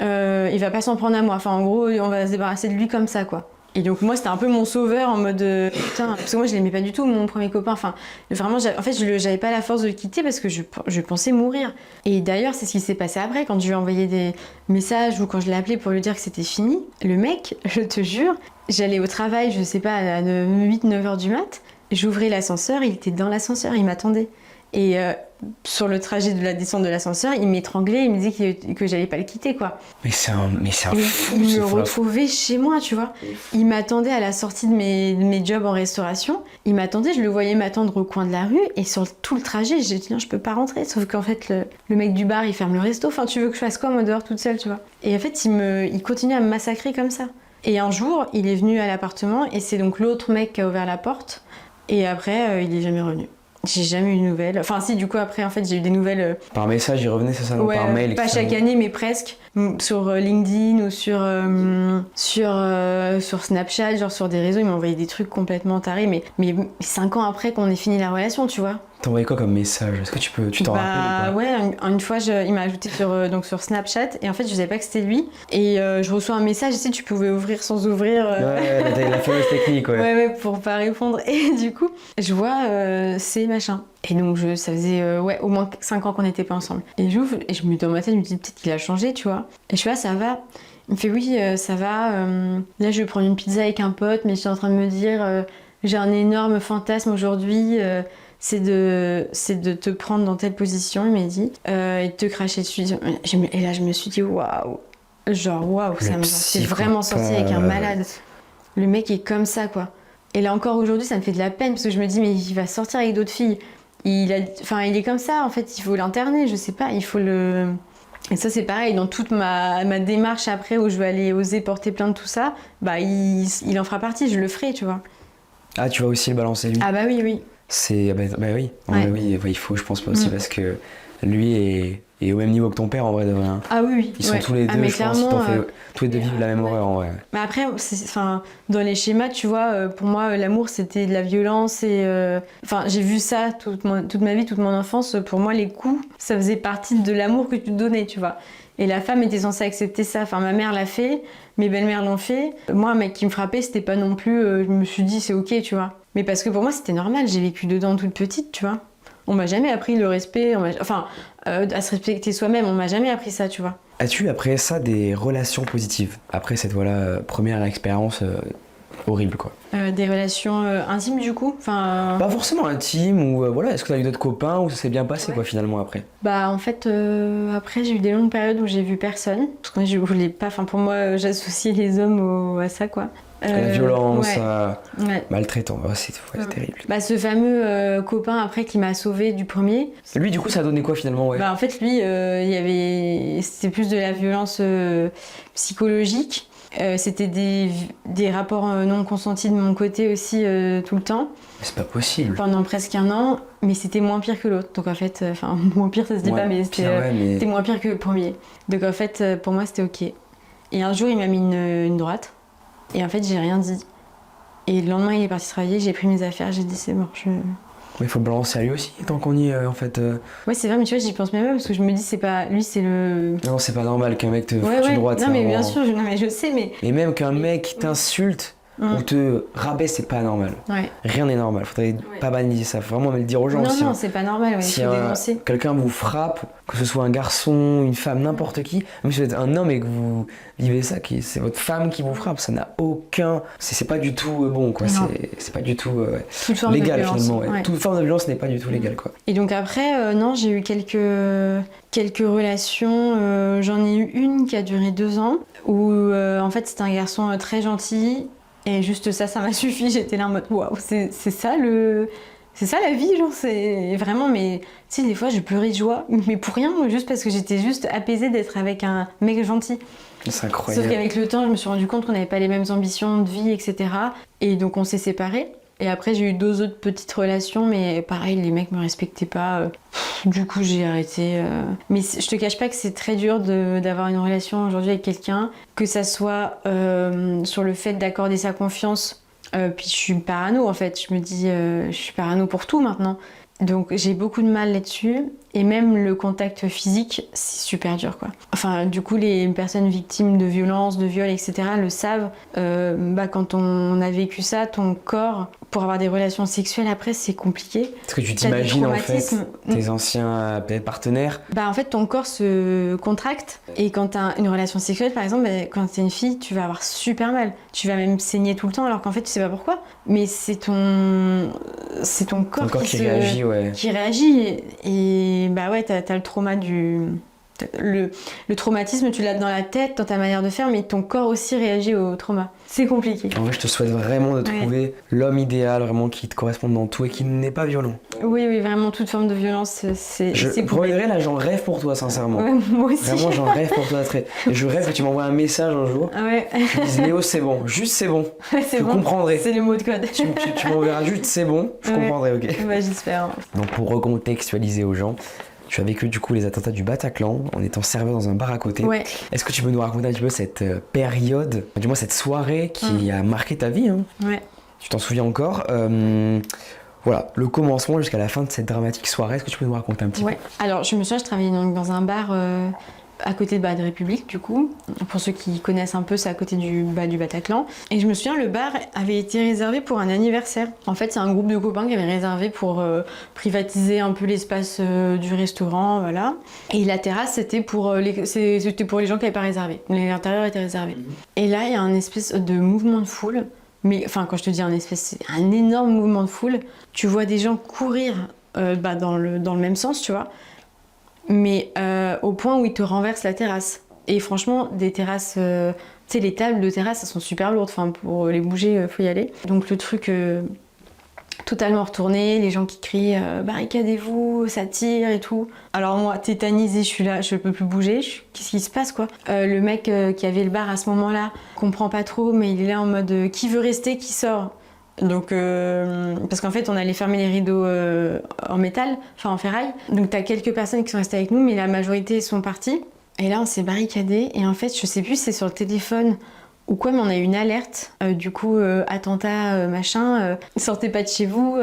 il va pas s'en prendre à moi. Enfin en gros, on va se débarrasser de lui comme ça quoi. Et donc moi c'était un peu mon sauveur en mode putain, parce que moi je l'aimais pas du tout mon premier copain, enfin vraiment en fait j'avais pas la force de le quitter parce que je pensais mourir. Et d'ailleurs c'est ce qui s'est passé après quand je lui ai envoyé des messages ou quand je l'ai appelé pour lui dire que c'était fini. Le mec, je te jure, j'allais au travail, je sais pas, à 8-9 heures du mat, j'ouvrais l'ascenseur, il était dans l'ascenseur, il m'attendait. Et sur le trajet de la descente de l'ascenseur, il m'étranglait, il me disait que j'allais pas le quitter, quoi. Mais c'est un fou. Il me retrouvait chez moi, tu vois. Il m'attendait à la sortie de mes jobs en restauration. Il m'attendait, je le voyais m'attendre au coin de la rue. Et sur tout le trajet, j'ai dit non, je peux pas rentrer. Sauf qu'en fait, le mec du bar, il ferme le resto. Enfin, tu veux que je fasse quoi, moi, dehors toute seule, tu vois. Et en fait, il continuait à me massacrer comme ça. Et un jour, il est venu à l'appartement et c'est donc l'autre mec qui a ouvert la porte. Et après, il est jamais revenu. J'ai jamais eu de nouvelles. Enfin si, du coup après en fait j'ai eu des nouvelles... Par message il revenait, c'est ça? Ouais, par mail? pas chaque année mais presque. Sur LinkedIn ou sur Snapchat, genre sur des réseaux, il m'a envoyé des trucs complètement tarés. Mais 5 ans après qu'on ait fini la relation, tu vois. T'as envoyé quoi comme message? Est-ce que tu t'en rappelles ou pas? Ouais, une fois il m'a ajouté sur Snapchat et en fait je savais pas que c'était lui. Et je reçois un message, tu sais, tu pouvais ouvrir sans ouvrir. Ouais, la fameuse technique, ouais. Ouais, pour pas répondre. Et du coup, je vois c'est machin. Et donc ça faisait au moins 5 ans qu'on n'était pas ensemble. Et j'ouvre et dans ma tête je me dis peut-être qu'il a changé, tu vois. Et je fais ça va. Il me fait oui, ça va. Là je vais prendre une pizza avec un pote, mais je suis en train de me dire j'ai un énorme fantasme aujourd'hui. C'est de te prendre dans telle position, il m'a dit, et de te cracher dessus. Et là, je me suis dit, waouh, c'est vraiment sorti avec un malade. Le mec est comme ça, quoi. Et là encore aujourd'hui, ça me fait de la peine parce que je me dis, mais il va sortir avec d'autres filles. Il est comme ça, en fait, il faut l'interner, je sais pas, il faut le... Et ça, c'est pareil, dans toute ma démarche après où je vais aller oser porter plainte, tout ça, bah, il en fera partie, je le ferai, tu vois. Ah, tu vas aussi le balancer, lui? Ah bah oui. C'est bah oui. Ouais. Oui, il faut, je pense aussi parce que lui est au même niveau que ton père en vrai de vrai. Ah oui. Ils sont tous les deux, je pense, tous les deux vivent la même horreur en vrai. Mais après, dans les schémas, tu vois, pour moi, l'amour c'était de la violence et j'ai vu ça toute ma vie, toute mon enfance. Pour moi, les coups, ça faisait partie de l'amour que tu donnais, tu vois. Et la femme était censée accepter ça. Enfin, ma mère l'a fait, mes belles-mères l'ont fait. Moi, un mec qui me frappait, c'était pas non plus. Je me suis dit, c'est ok, tu vois. Mais parce que pour moi, c'était normal. J'ai vécu dedans toute petite, tu vois. On m'a jamais appris le respect. À se respecter soi-même, on m'a jamais appris ça, tu vois. As-tu après ça des relations positives? Après cette première expérience horrible, quoi. Des relations intimes, du coup? Pas forcément intimes, ou est-ce que t'as eu d'autres copains ou ça s'est bien passé, quoi, finalement, après? Bah, en fait, après, j'ai eu des longues périodes où j'ai vu personne. Parce que je voulais pas... pour moi, j'associais les hommes à ça, quoi. La violence, maltraitant, c'est terrible. Bah, ce fameux copain après qui m'a sauvée du premier. Lui, du coup, ça a donné quoi finalement? Bah, en fait, lui, c'était plus de la violence psychologique. C'était des rapports non consentis de mon côté aussi tout le temps. C'est pas possible. Pendant presque 1 an, mais c'était moins pire que l'autre. Donc en fait, moins pire ça se dit pas, mais c'était moins pire que le premier. Donc en fait, pour moi, c'était ok. Et un jour, il m'a mis une droite. Et en fait, j'ai rien dit. Et le lendemain, il est parti travailler, j'ai pris mes affaires, j'ai dit c'est mort. Mais il faut le balancer à lui aussi, tant qu'on y est en fait. Ouais, c'est vrai, mais tu vois, j'y pense même pas parce que je me dis, c'est pas. Lui, c'est le. Non, c'est pas normal qu'un mec te foute une droite. Non, mais bien sûr, je sais, mais. Et même qu'un mec t'insulte, On te rabaisse, c'est pas normal. Rien n'est normal. Faudrait pas banaliser ça. Faut vraiment le dire aux gens aussi. Non, c'est pas normal. Si quelqu'un vous frappe, que ce soit un garçon, une femme, n'importe qui, même si vous êtes un homme et que vous vivez ça, c'est votre femme qui vous frappe, ça n'a aucun. C'est pas du tout bon, quoi. C'est pas du tout légal finalement. Toute forme de violence n'est pas du tout légale, quoi. Et donc après, non, j'ai eu quelques relations. J'en ai eu une qui a duré 2 ans où en fait c'était un garçon très gentil. Et juste ça m'a suffi, j'étais là en mode waouh, c'est ça la vie, genre c'est vraiment, mais tu sais, des fois je pleurais de joie, mais pour rien, juste parce que j'étais juste apaisée d'être avec un mec gentil. C'est incroyable. Sauf qu'avec le temps, je me suis rendu compte qu'on n'avait pas les mêmes ambitions de vie, etc. Et donc on s'est séparés. Et après, j'ai eu 2 autres petites relations, mais pareil, les mecs me respectaient pas. Du coup, j'ai arrêté. Mais je te cache pas que c'est très dur d'avoir une relation aujourd'hui avec quelqu'un, que ça soit sur le fait d'accorder sa confiance. Puis je suis parano en fait. Je me dis, je suis parano pour tout maintenant. Donc j'ai beaucoup de mal là-dessus. Et même le contact physique, c'est super dur, quoi. Enfin, du coup, les personnes victimes de violences, de viols, etc. le savent. Quand on a vécu ça, ton corps, pour avoir des relations sexuelles après, c'est compliqué. Est-ce que tu t'imagines en fait tes anciens peut-être partenaires? En fait, ton corps se contracte. Et quand tu as une relation sexuelle, par exemple, quand tu es une fille, tu vas avoir super mal. Tu vas même saigner tout le temps, alors qu'en fait, tu sais pas pourquoi. Mais c'est ton corps qui réagit, qui réagit. Et t'as le trauma le traumatisme, tu l'as dans la tête, dans ta manière de faire, mais ton corps aussi réagit au trauma. C'est compliqué. En vrai, je te souhaite vraiment de trouver l'homme idéal, vraiment qui te corresponde dans tout et qui n'est pas violent. Oui, vraiment, toute forme de violence, c'est pour vrai, là, j'en rêve pour toi, sincèrement. Ouais, moi aussi. Vraiment, j'en rêve pour toi. Et je rêve que tu m'envoies un message un jour. Tu me dises, Léo, c'est bon. Juste, c'est bon. Je comprendrai. C'est le mot de code. Tu m'enverras juste, c'est bon. Je comprendrai, ok. J'espère. Donc, pour recontextualiser aux gens, tu as vécu du coup les attentats du Bataclan en étant serveur dans un bar à côté. Est-ce que tu peux nous raconter un petit peu cette période, du moins cette soirée qui a marqué ta vie, hein? Tu t'en souviens encore? Voilà, le commencement jusqu'à la fin de cette dramatique soirée, est-ce que tu peux nous raconter un petit peu? Alors je me souviens, je travaillais donc dans un bar à côté de République, du coup. Pour ceux qui connaissent un peu, c'est à côté du Bataclan. Et je me souviens, le bar avait été réservé pour un anniversaire. En fait, c'est un groupe de copains qui avait réservé pour privatiser un peu l'espace du restaurant, voilà. Et la terrasse, c'était pour les gens qui n'avaient pas réservé. L'intérieur était réservé. Et là, il y a un espèce de mouvement de foule. Mais enfin, quand je te dis c'est un énorme mouvement de foule. Tu vois des gens courir dans le même sens, tu vois. Mais au point où ils te renversent la terrasse. Et franchement, des terrasses, tu sais, les tables de terrasse, elles sont super lourdes. Enfin, pour les bouger, faut y aller. Donc le truc totalement retourné, les gens qui crient barricadez-vous, ça tire et tout. Alors moi, tétanisée, je suis là, je peux plus bouger. Qu'est-ce qui se passe, quoi? Le mec qui avait le bar à ce moment-là comprend pas trop, mais il est là en mode qui veut rester, qui sort. Donc, parce qu'en fait, on allait fermer les rideaux en métal, enfin en ferraille. Donc, t'as quelques personnes qui sont restées avec nous, mais la majorité sont parties. Et là, on s'est barricadés. Et en fait, je sais plus si c'est sur le téléphone ou quoi, mais on a eu une alerte. Du coup, attentat, machin, sortez pas de chez vous,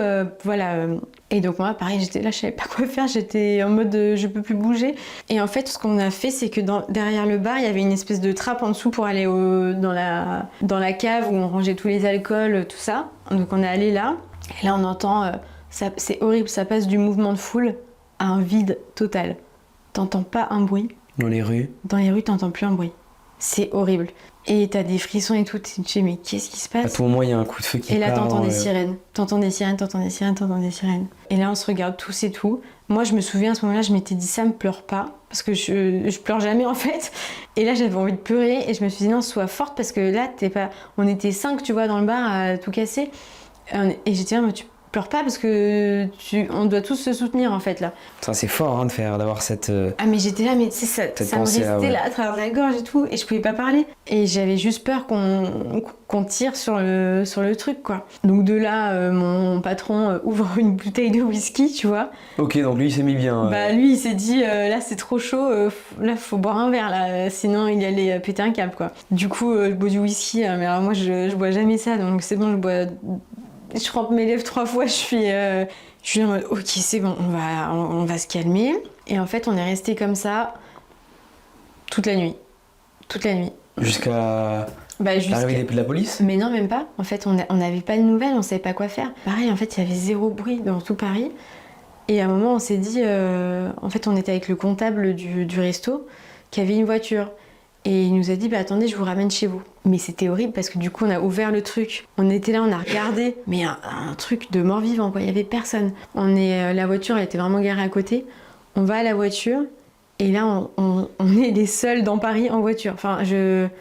voilà. Et donc moi, pareil, j'étais là, je savais pas quoi faire. J'étais en mode je peux plus bouger. Et en fait, ce qu'on a fait, c'est que derrière le bar, il y avait une espèce de trappe en dessous pour aller dans la cave où on rangeait tous les alcools, tout ça. Donc on est allé là. Et là, on entend, c'est horrible, ça passe du mouvement de foule à un vide total. T'entends pas un bruit. Dans les rues, t'entends plus un bruit. C'est horrible. Et t'as des frissons et tout, tu te dis mais qu'est-ce qui se passe? À tout moment, il y a un coup de feu qui part. Et là, t'entends des sirènes. T'entends des sirènes. Et là, on se regarde tous et tout. Moi, je me souviens, à ce moment-là, je m'étais dit, ça me pleure pas. Parce que je pleure jamais, en fait. Et là, j'avais envie de pleurer. Et je me suis dit, non, sois forte. Parce que là, on était 5, tu vois, dans le bar à tout casser. Et j'étais là, mais tu pleure pas parce que on doit tous se soutenir en fait là. Ça c'est fort hein, d'avoir cette. Ah mais j'étais là mais tu sais ça me restait là à travers la gorge et tout et je pouvais pas parler et j'avais juste peur qu'on tire sur le truc quoi. Donc de là mon patron ouvre une bouteille de whisky tu vois. Ok donc lui il s'est mis bien. Bah lui il s'est dit là c'est trop chaud là faut boire un verre là sinon il allait péter un câble quoi. Du coup je bois du whisky mais alors moi je bois jamais ça donc c'est bon je trempe mes lèvres 3 fois, je suis en mode ok c'est bon, on va se calmer. Et en fait on est resté comme ça toute la nuit. Jusqu'à Bah, L'arrivée de la police? Mais non, même pas. En fait, on n'avait pas de nouvelles, on savait pas quoi faire. Pareil, en fait, il y avait zéro bruit dans tout Paris. Et à un moment, on s'est dit... En fait, on était avec le comptable du resto qui avait une voiture. Et il nous a dit, bah attendez, je vous ramène chez vous. Mais c'était horrible parce que du coup, on a ouvert le truc. On était là, on a regardé. Mais un truc de mort-vivant, quoi. Il y avait personne. La voiture, elle était vraiment garée à côté. On va à la voiture. Et là, on est les seuls dans Paris en voiture. Enfin,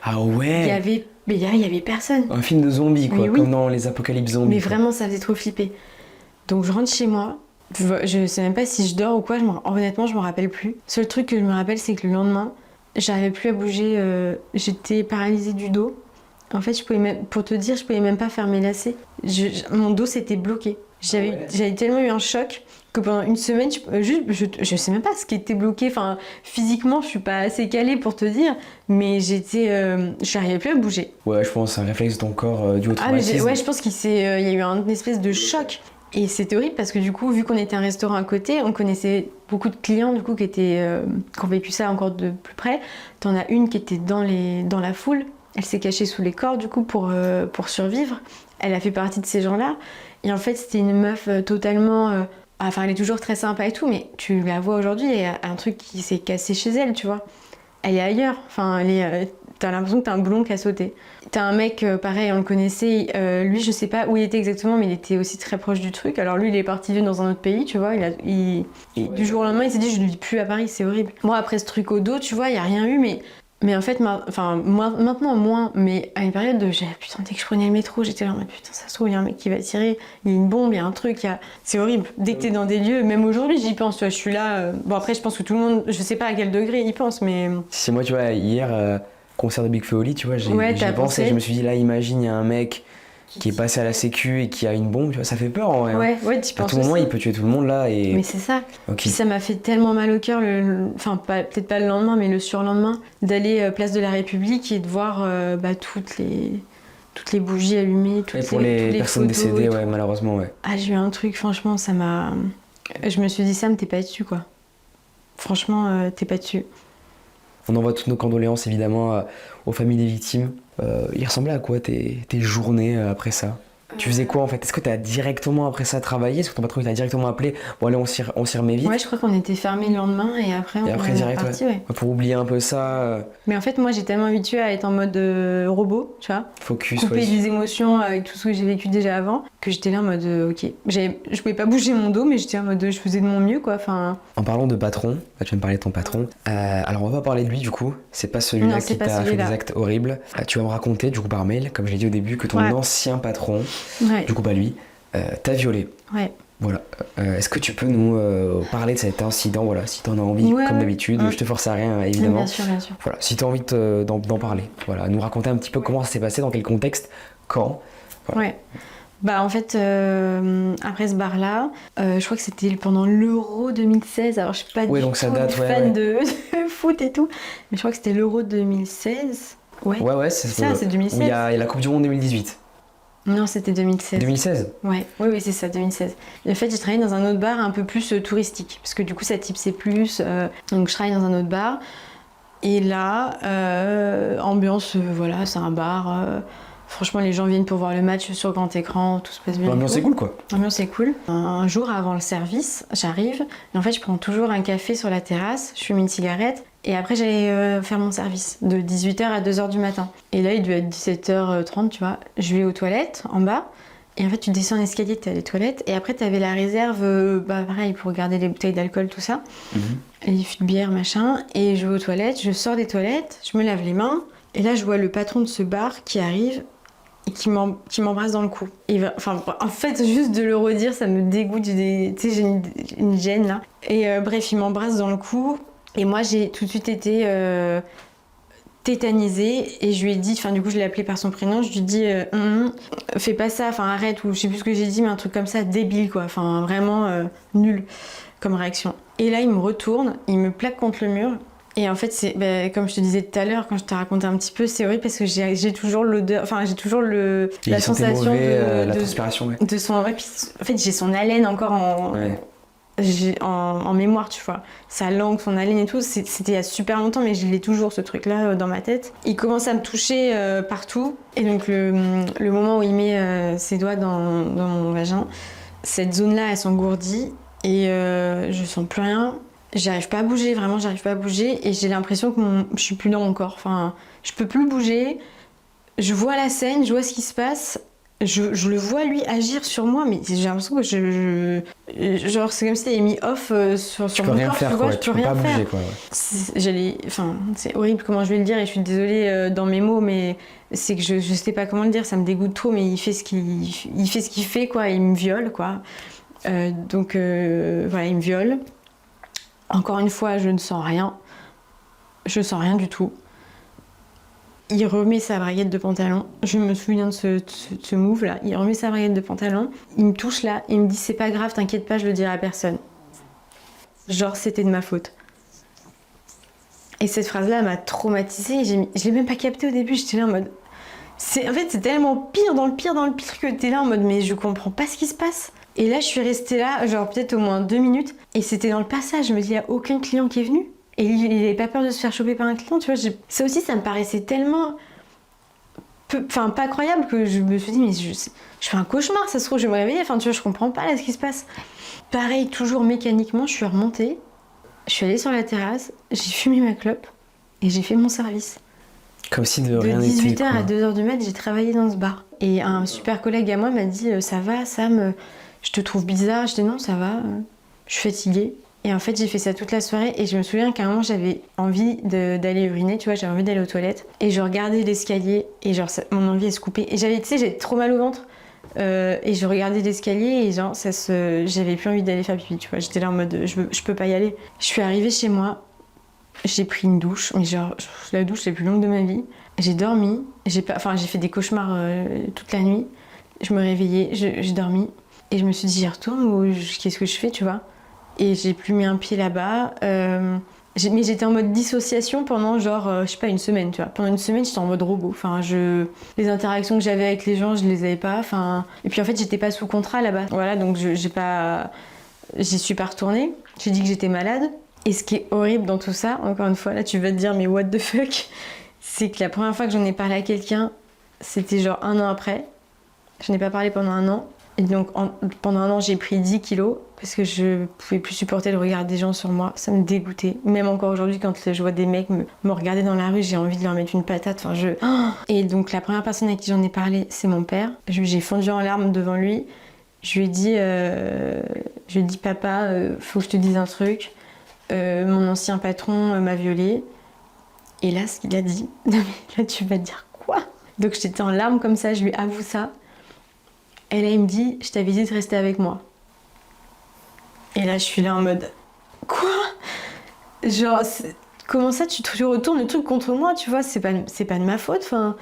Ah ouais. Il y avait personne. Un film de zombies, quoi, oui. comme dans les apocalypses zombies. Mais vraiment, ça faisait trop flipper. Donc je rentre chez moi. Je sais même pas si je dors ou quoi. Honnêtement, je me rappelle plus. Seul truc que je me rappelle, c'est que le lendemain, j'arrivais plus à bouger. J'étais paralysée du dos. En fait, pour te dire, je pouvais même pas faire mes lacets. Mon dos s'était bloqué. J'avais tellement eu un choc que pendant une semaine, je sais même pas ce qui était bloqué. Enfin, physiquement, je suis pas assez calée pour te dire, mais j'arrivais plus à bouger. Ouais, je pense que c'est un réflexe de ton corps dû au traumatisme. Ouais, je pense qu'il y a eu une espèce de choc. Et c'était horrible parce que du coup, vu qu'on était un restaurant à côté, on connaissait beaucoup de clients du coup qui ont vécu ça encore de plus près. T'en as une qui était dans la foule. Elle s'est cachée sous les corps du coup pour survivre. Elle a fait partie de ces gens-là. Et en fait, c'était une meuf totalement... Enfin, elle est toujours très sympa et tout, mais tu la vois aujourd'hui, il y a un truc qui s'est cassé chez elle, tu vois. Elle est ailleurs. Enfin, t'as l'impression que t'as un boulon qui a sauté. T'as un mec, pareil, on le connaissait. Lui, je sais pas où il était exactement, mais il était aussi très proche du truc. Alors lui, il est parti vivre dans un autre pays, tu vois. Du jour au lendemain, il s'est dit, je ne vis plus à Paris, c'est horrible. Moi, après ce truc au dos, tu vois, il n'y a rien eu, mais en fait, maintenant moins, mais à une période putain, dès que je prenais le métro, j'étais là en mode putain, ça se trouve, il y a un mec qui va tirer, il y a une bombe, il y a un truc, c'est horrible. Dès que t'es dans des lieux, même aujourd'hui, j'y pense, tu vois, je suis là. Bon, après, je pense que tout le monde, je sais pas à quel degré il pense, mais. Si moi, tu vois, hier, concert de Big Flo et Oli, tu vois, j'y pensé, je me suis dit, là, imagine, il y a un mec qui est passé à la sécu et qui a une bombe, tu vois, ça fait peur en vrai. Ouais, tu penses. À tout moment, il peut tuer tout le monde là. Mais c'est ça. Okay. Puis ça m'a fait tellement mal au cœur, peut-être pas le lendemain, mais le surlendemain, d'aller place de la République et de voir toutes les bougies allumées. Pour les personnes décédées, ouais, malheureusement, ouais. Ah, j'ai eu un truc, franchement, ça m'a. Je me suis dit, Sam, t'es pas dessus, quoi. Franchement, t'es pas dessus. On envoie toutes nos condoléances évidemment aux familles des victimes. Il ressemblait à quoi tes journées après ça? Tu faisais quoi en fait? Est-ce que t'as directement après ça travaillé? Est-ce que ton patron t'a directement appelé? Bon allez, on s'y remet vite. Ouais, je crois qu'on était fermés le lendemain et après on est parti, ouais. Pour oublier un peu ça. Mais en fait, moi j'étais tellement habituée à être en mode robot, tu vois. Focus, couper des émotions avec tout ce que j'ai vécu déjà avant, que j'étais là en mode ok. Je pouvais pas bouger mon dos, mais j'étais en mode je faisais de mon mieux, quoi. Enfin... En parlant de patron, tu vas me parler de ton patron. Alors on va pas parler de lui du coup. C'est pas celui-là qui t'a fait des actes horribles. Tu vas me raconter du coup par mail, comme je l'ai dit au début, que ton ancien patron, du coup pas lui, t'a violé. Ouais. Voilà. Est-ce que tu peux nous parler de cet incident, voilà, si t'en as envie, comme d'habitude. Je te force à rien, évidemment. Bien sûr. Voilà, si t'as envie d'en parler. Voilà, nous raconter un petit peu comment ça s'est passé, dans quel contexte, quand. Voilà. Ouais. Bah en fait, après ce bar-là, je crois que c'était pendant l'Euro 2016. Alors je suis pas du tout fan de foot et tout, mais je crois que c'était l'Euro 2016. Ouais, c'est ça, c'est 2016. Où il y a la Coupe du Monde 2018. Non, c'était 2016. 2016 ? Oui, c'est ça, 2016. En fait, j'ai travaillé dans un autre bar un peu plus touristique, parce que du coup, ça typsait plus. Donc, je travaille dans un autre bar. Et là, ambiance, voilà, c'est un bar. Franchement, les gens viennent pour voir le match sur grand écran, tout se passe bien. L'ambiance est cool, quoi. L'ambiance est cool. Un jour avant le service, j'arrive, et en fait, je prends toujours un café sur la terrasse, je fume une cigarette, et après, j'allais faire mon service, de 18h à 2h du matin. Et là, il devait être 17h30, tu vois. Je vais aux toilettes, en bas, et en fait, tu descends un escalier, t'as les toilettes, et après, t'avais la réserve, pareil, pour garder les bouteilles d'alcool, tout ça, les fûts de bière, machin, et je vais aux toilettes, je sors des toilettes, je me lave les mains, et là, je vois le patron de ce bar qui arrive, et qui m'embrasse dans le cou. En fait, juste de le redire, ça me dégoûte. Tu sais, j'ai une gêne là. Et bref, il m'embrasse dans le cou. Et moi, j'ai tout de suite été tétanisée. Et je lui ai dit, du coup, je l'ai appelé par son prénom. Je lui ai dit, fais pas ça, arrête. Ou je sais plus ce que j'ai dit, mais un truc comme ça, débile quoi. Vraiment nul comme réaction. Et là, il me retourne, il me plaque contre le mur. Et en fait, c'est comme je te disais tout à l'heure, quand je t'ai raconté un petit peu, c'est horrible parce que j'ai toujours l'odeur, j'ai toujours la sensation la transpiration, de son. Ouais, puis, en fait, j'ai son haleine encore en mémoire, tu vois. Sa langue, son haleine et tout, c'était il y a super longtemps, mais je l'ai toujours, ce truc-là, dans ma tête. Il commence à me toucher partout. Et donc, le moment où il met ses doigts dans mon vagin, cette zone-là, elle s'engourdit et je sens plus rien. J'arrive pas à bouger, vraiment, j'arrive pas à bouger. Et j'ai l'impression que je suis plus dans mon corps. Enfin, je peux plus bouger. Je vois la scène, je vois ce qui se passe. Je le vois lui agir sur moi, mais j'ai l'impression que genre c'est comme si t'avais mis off sur mon corps, tu vois, je peux rien faire. Bouger, quoi, ouais. C'est horrible comment je vais le dire et je suis désolée dans mes mots, mais c'est que je sais pas comment le dire, ça me dégoûte trop, mais il fait ce qu'il fait, quoi, il me viole, quoi. Donc voilà, il me viole. Encore une fois, je ne sens rien. Je sens rien du tout. Il remet sa braguette de pantalon. Je me souviens de ce move là. Il remet sa braguette de pantalon. Il me touche là. Il me dit c'est pas grave, t'inquiète pas, je le dirai à personne. Genre c'était de ma faute. Et cette phrase là m'a traumatisée. Je l'ai même pas capté au début. J'étais là en mode. En fait c'est tellement pire dans le pire que t'es là en mode mais je comprends pas ce qui se passe. Et là je suis restée là genre peut-être au moins 2 minutes. Et c'était dans le passage. Je me dis il y a aucun client qui est venu. Et il n'avait pas peur de se faire choper par un client, tu vois. Ça aussi, ça me paraissait tellement... pas croyable que je me suis dit, mais je fais un cauchemar, ça se trouve, je vais me réveiller. Enfin, tu vois, je comprends pas là ce qui se passe. Pareil, toujours mécaniquement, je suis remontée. Je suis allée sur la terrasse, j'ai fumé ma clope et j'ai fait mon service. Comme si de rien n'était. De 18h à 2h du mat', j'ai travaillé dans ce bar. Et un super collègue à moi m'a dit, ça va, Sam, je te trouve bizarre. Je dis non, ça va, je suis fatiguée. Et en fait, j'ai fait ça toute la soirée et je me souviens qu'à un moment, j'avais envie d'aller uriner, tu vois, j'avais envie d'aller aux toilettes. Et je regardais l'escalier et genre, mon envie elle se coupait. Et j'avais trop mal au ventre. Et je regardais l'escalier et genre, j'avais plus envie d'aller faire pipi, tu vois. J'étais là en mode, je peux pas y aller. Je suis arrivée chez moi, j'ai pris une douche, mais genre, la douche la plus longue de ma vie. J'ai dormi, j'ai fait des cauchemars toute la nuit. Je me réveillais, j'ai dormi. Et je me suis dit, j'y retourne ou qu'est-ce que je fais, tu vois. Et j'ai plus mis un pied là-bas. Mais j'étais en mode dissociation pendant genre, je sais pas, une semaine, tu vois. Pendant une semaine, j'étais en mode robot. Enfin, les interactions que j'avais avec les gens, je les avais pas. Enfin, et puis en fait, j'étais pas sous contrat là-bas. Voilà, donc j'y suis pas retournée. J'ai dit que j'étais malade. Et ce qui est horrible dans tout ça, encore une fois, là, tu vas te dire, mais what the fuck, c'est que la première fois que j'en ai parlé à quelqu'un, c'était genre 1 an après. Je n'ai pas parlé pendant 1 an. Et donc pendant 1 an, j'ai pris 10 kilos parce que je pouvais plus supporter le regard des gens sur moi. Ça me dégoûtait. Même encore aujourd'hui, quand je vois des mecs me regarder dans la rue, j'ai envie de leur mettre une patate. Enfin, Et donc la première personne à qui j'en ai parlé, c'est mon père. J'ai fondu en larmes devant lui. Je lui ai dit, papa, faut que je te dise un truc. Mon ancien patron m'a violée. Et là, ce qu'il a dit, non mais là tu vas te dire quoi? Donc j'étais en larmes comme ça, je lui avoue ça. Et là, il me dit, je t'avais dit de rester avec moi. Et là, je suis là en mode, quoi? Genre, comment ça, tu retournes le truc contre moi, tu vois? C'est pas de ma faute, enfin...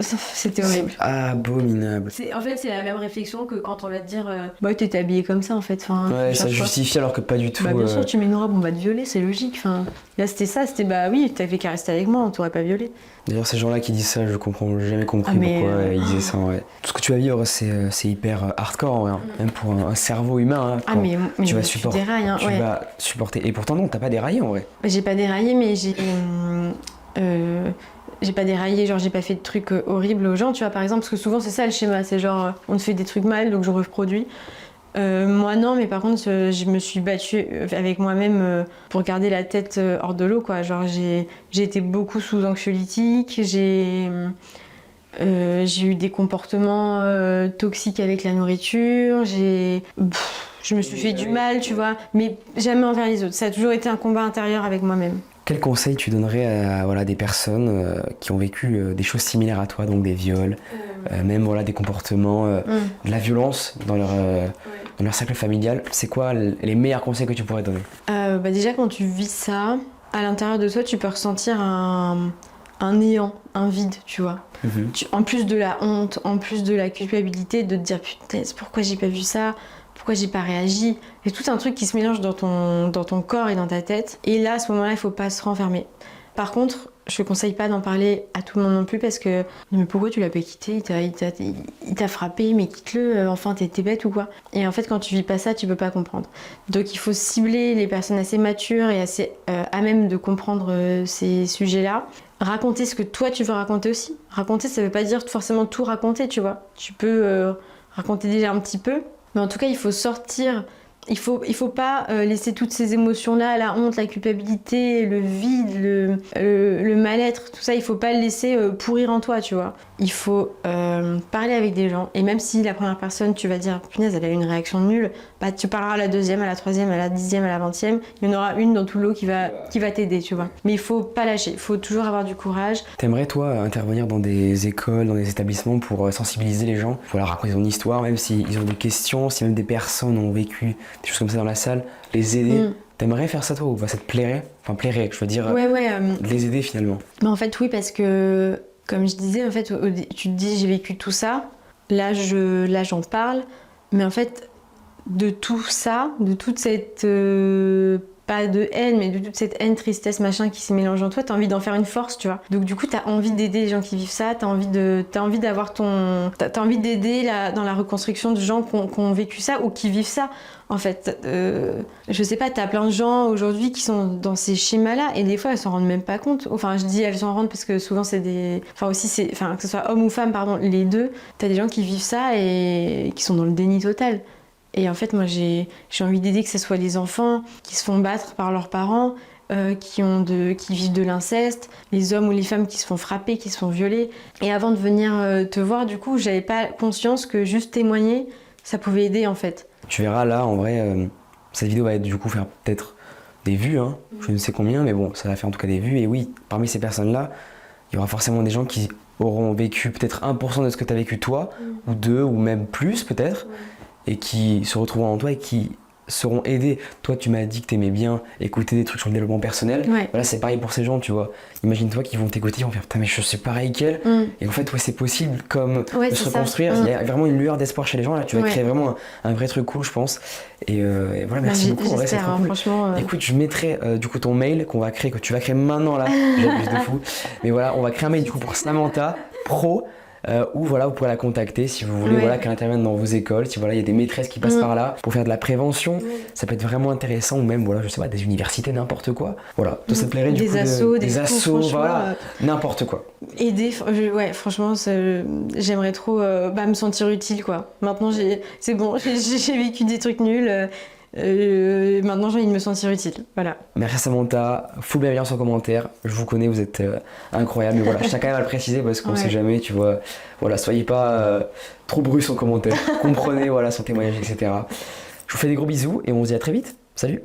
C'était horrible. Abominable. En fait, c'est la même réflexion que quand on va te dire, bah, t'étais habillée comme ça, en fait. Enfin, ouais, ça justifie alors que pas du tout. Bah, bien sûr, tu mets une robe, on va te violer, c'est logique. Enfin, là, c'était bah oui, t'avais qu'à rester avec moi, on t'aurait pas violé. D'ailleurs, ces gens-là qui disent ça, je comprends jamais compris pourquoi ils disaient ça. Ouais. Tout ce que tu vas vivre, c'est hyper hardcore, en vrai, hein. Même pour un cerveau humain. Hein, mais tu vas supporter. Tu vas supporter. Et pourtant, non, t'as pas déraillé en vrai. J'ai pas déraillé, mais j'ai pas déraillé, genre j'ai pas fait de trucs horribles aux gens, tu vois, par exemple, parce que souvent c'est ça le schéma, c'est genre on te fait des trucs mal, donc je reproduis. Moi non, mais par contre je me suis battue avec moi-même pour garder la tête hors de l'eau, quoi. Genre j'ai été beaucoup sous anxiolytique, j'ai eu des comportements toxiques avec la nourriture, je me suis fait du mal, tu vois, mais jamais envers les autres. Ça a toujours été un combat intérieur avec moi-même. Quel conseil tu donnerais à des personnes qui ont vécu des choses similaires à toi, donc des viols, même des comportements, de la violence dans leur cercle familial? C'est quoi les meilleurs conseils que tu pourrais donner? Déjà, quand tu vis ça, à l'intérieur de toi, tu peux ressentir un néant, un vide, tu vois. En plus de la honte, en plus de la culpabilité, de te dire putain, pourquoi j'ai pas vu ça? Pourquoi j'ai pas réagi? C'est tout un truc qui se mélange dans ton corps et dans ta tête. Et là, à ce moment-là, il faut pas se renfermer. Par contre, je conseille pas d'en parler à tout le monde non plus parce que mais pourquoi tu l'as pas quitté, il t'a frappé, mais quitte-le, enfin t'es bête ou quoi. Et en fait quand tu vis pas ça, tu peux pas comprendre. Donc il faut cibler les personnes assez matures et assez à même de comprendre ces sujets-là. Raconter ce que toi tu veux raconter aussi. Raconter, ça veut pas dire forcément tout raconter, tu vois. Tu peux raconter déjà un petit peu, mais en tout cas il faut sortir. Il faut pas laisser toutes ces émotions-là, la honte, la culpabilité, le vide, le mal-être, tout ça, il faut pas le laisser pourrir en toi, tu vois. Il faut parler avec des gens, et même si la première personne, tu vas dire, punaise, elle a eu une réaction nulle, bah tu parleras à la deuxième, à la troisième, à la 10e, à la 20e, il y en aura une dans tout l'eau qui va t'aider, tu vois. Mais il faut pas lâcher, il faut toujours avoir du courage. T'aimerais, toi, intervenir dans des écoles, dans des établissements pour sensibiliser les gens, pour leur raconter ton histoire, même s'ils ont des questions, si même des personnes ont vécu des choses comme ça dans la salle, les aider. T'aimerais faire ça toi ou ça te plairait? Enfin plairait, je veux dire, les aider finalement. Mais en fait oui, parce que comme je disais, en fait, tu te dis j'ai vécu tout ça, là j'en parle, mais en fait de tout ça, de toute cette pas de haine, mais de toute cette haine, tristesse, machin qui se mélange en toi, t'as envie d'en faire une force, tu vois. Donc du coup, t'as envie d'aider les gens qui vivent ça, t'as envie d'aider dans la reconstruction de gens qui ont vécu ça ou qui vivent ça. En fait, je sais pas, t'as plein de gens aujourd'hui qui sont dans ces schémas-là et des fois elles s'en rendent même pas compte. Enfin, je dis elles s'en rendent parce que souvent c'est des... Enfin aussi, que ce soit homme ou femme, pardon, les deux, t'as des gens qui vivent ça et qui sont dans le déni total. Et en fait, moi, j'ai envie d'aider que ce soit les enfants qui se font battre par leurs parents, qui vivent de l'inceste, les hommes ou les femmes qui se font frapper, qui se font violer. Et avant de venir te voir, du coup, j'avais pas conscience que juste témoigner, ça pouvait aider, en fait. Tu verras là, en vrai, cette vidéo va du coup faire peut-être des vues, hein. Je ne sais combien, mais bon, ça va faire en tout cas des vues. Et oui, parmi ces personnes-là, il y aura forcément des gens qui auront vécu peut-être 1% de ce que tu as vécu toi, ou 2, ou même plus peut-être. Et qui se retrouveront en toi et qui seront aidés. Toi, tu m'as dit que t'aimais bien écouter des trucs sur le développement personnel. Ouais. Voilà, c'est pareil pour ces gens, tu vois. Imagine-toi qu'ils vont t'écouter, ils vont faire putain, mais je suis pareil qu'elle. Et en fait, ouais, c'est possible comme de se reconstruire. Il y a vraiment une lueur d'espoir chez les gens. Là, tu vas créer vraiment un vrai truc cool, je pense. Et voilà, merci beaucoup. En vrai, c'est trop cool. Franchement. Écoute, je mettrai du coup ton mail que tu vas créer maintenant là. J'abuse de fou. Mais voilà, on va créer un mail du coup pour Samantha Pro. Ou voilà, vous pourrez la contacter si vous voulez qu'elle intervienne dans vos écoles, si voilà, il y a des maîtresses qui passent par là pour faire de la prévention, ça peut être vraiment intéressant, ou même voilà, je sais pas, des universités, n'importe quoi. Voilà, toi ça te plairait du coup des assos, voilà, n'importe quoi. Aider, franchement, j'aimerais trop me sentir utile quoi. Maintenant c'est bon, j'ai vécu des trucs nuls. Maintenant j'ai envie de me sentir utile, voilà. Merci Samantha, full bienveillance en commentaire, je vous connais, vous êtes incroyable, mais voilà, je tiens quand même à le préciser parce qu'on sait jamais, tu vois, voilà, soyez pas trop brusques en commentaire, comprenez voilà son témoignage, etc. Je vous fais des gros bisous et on se dit à très vite, salut.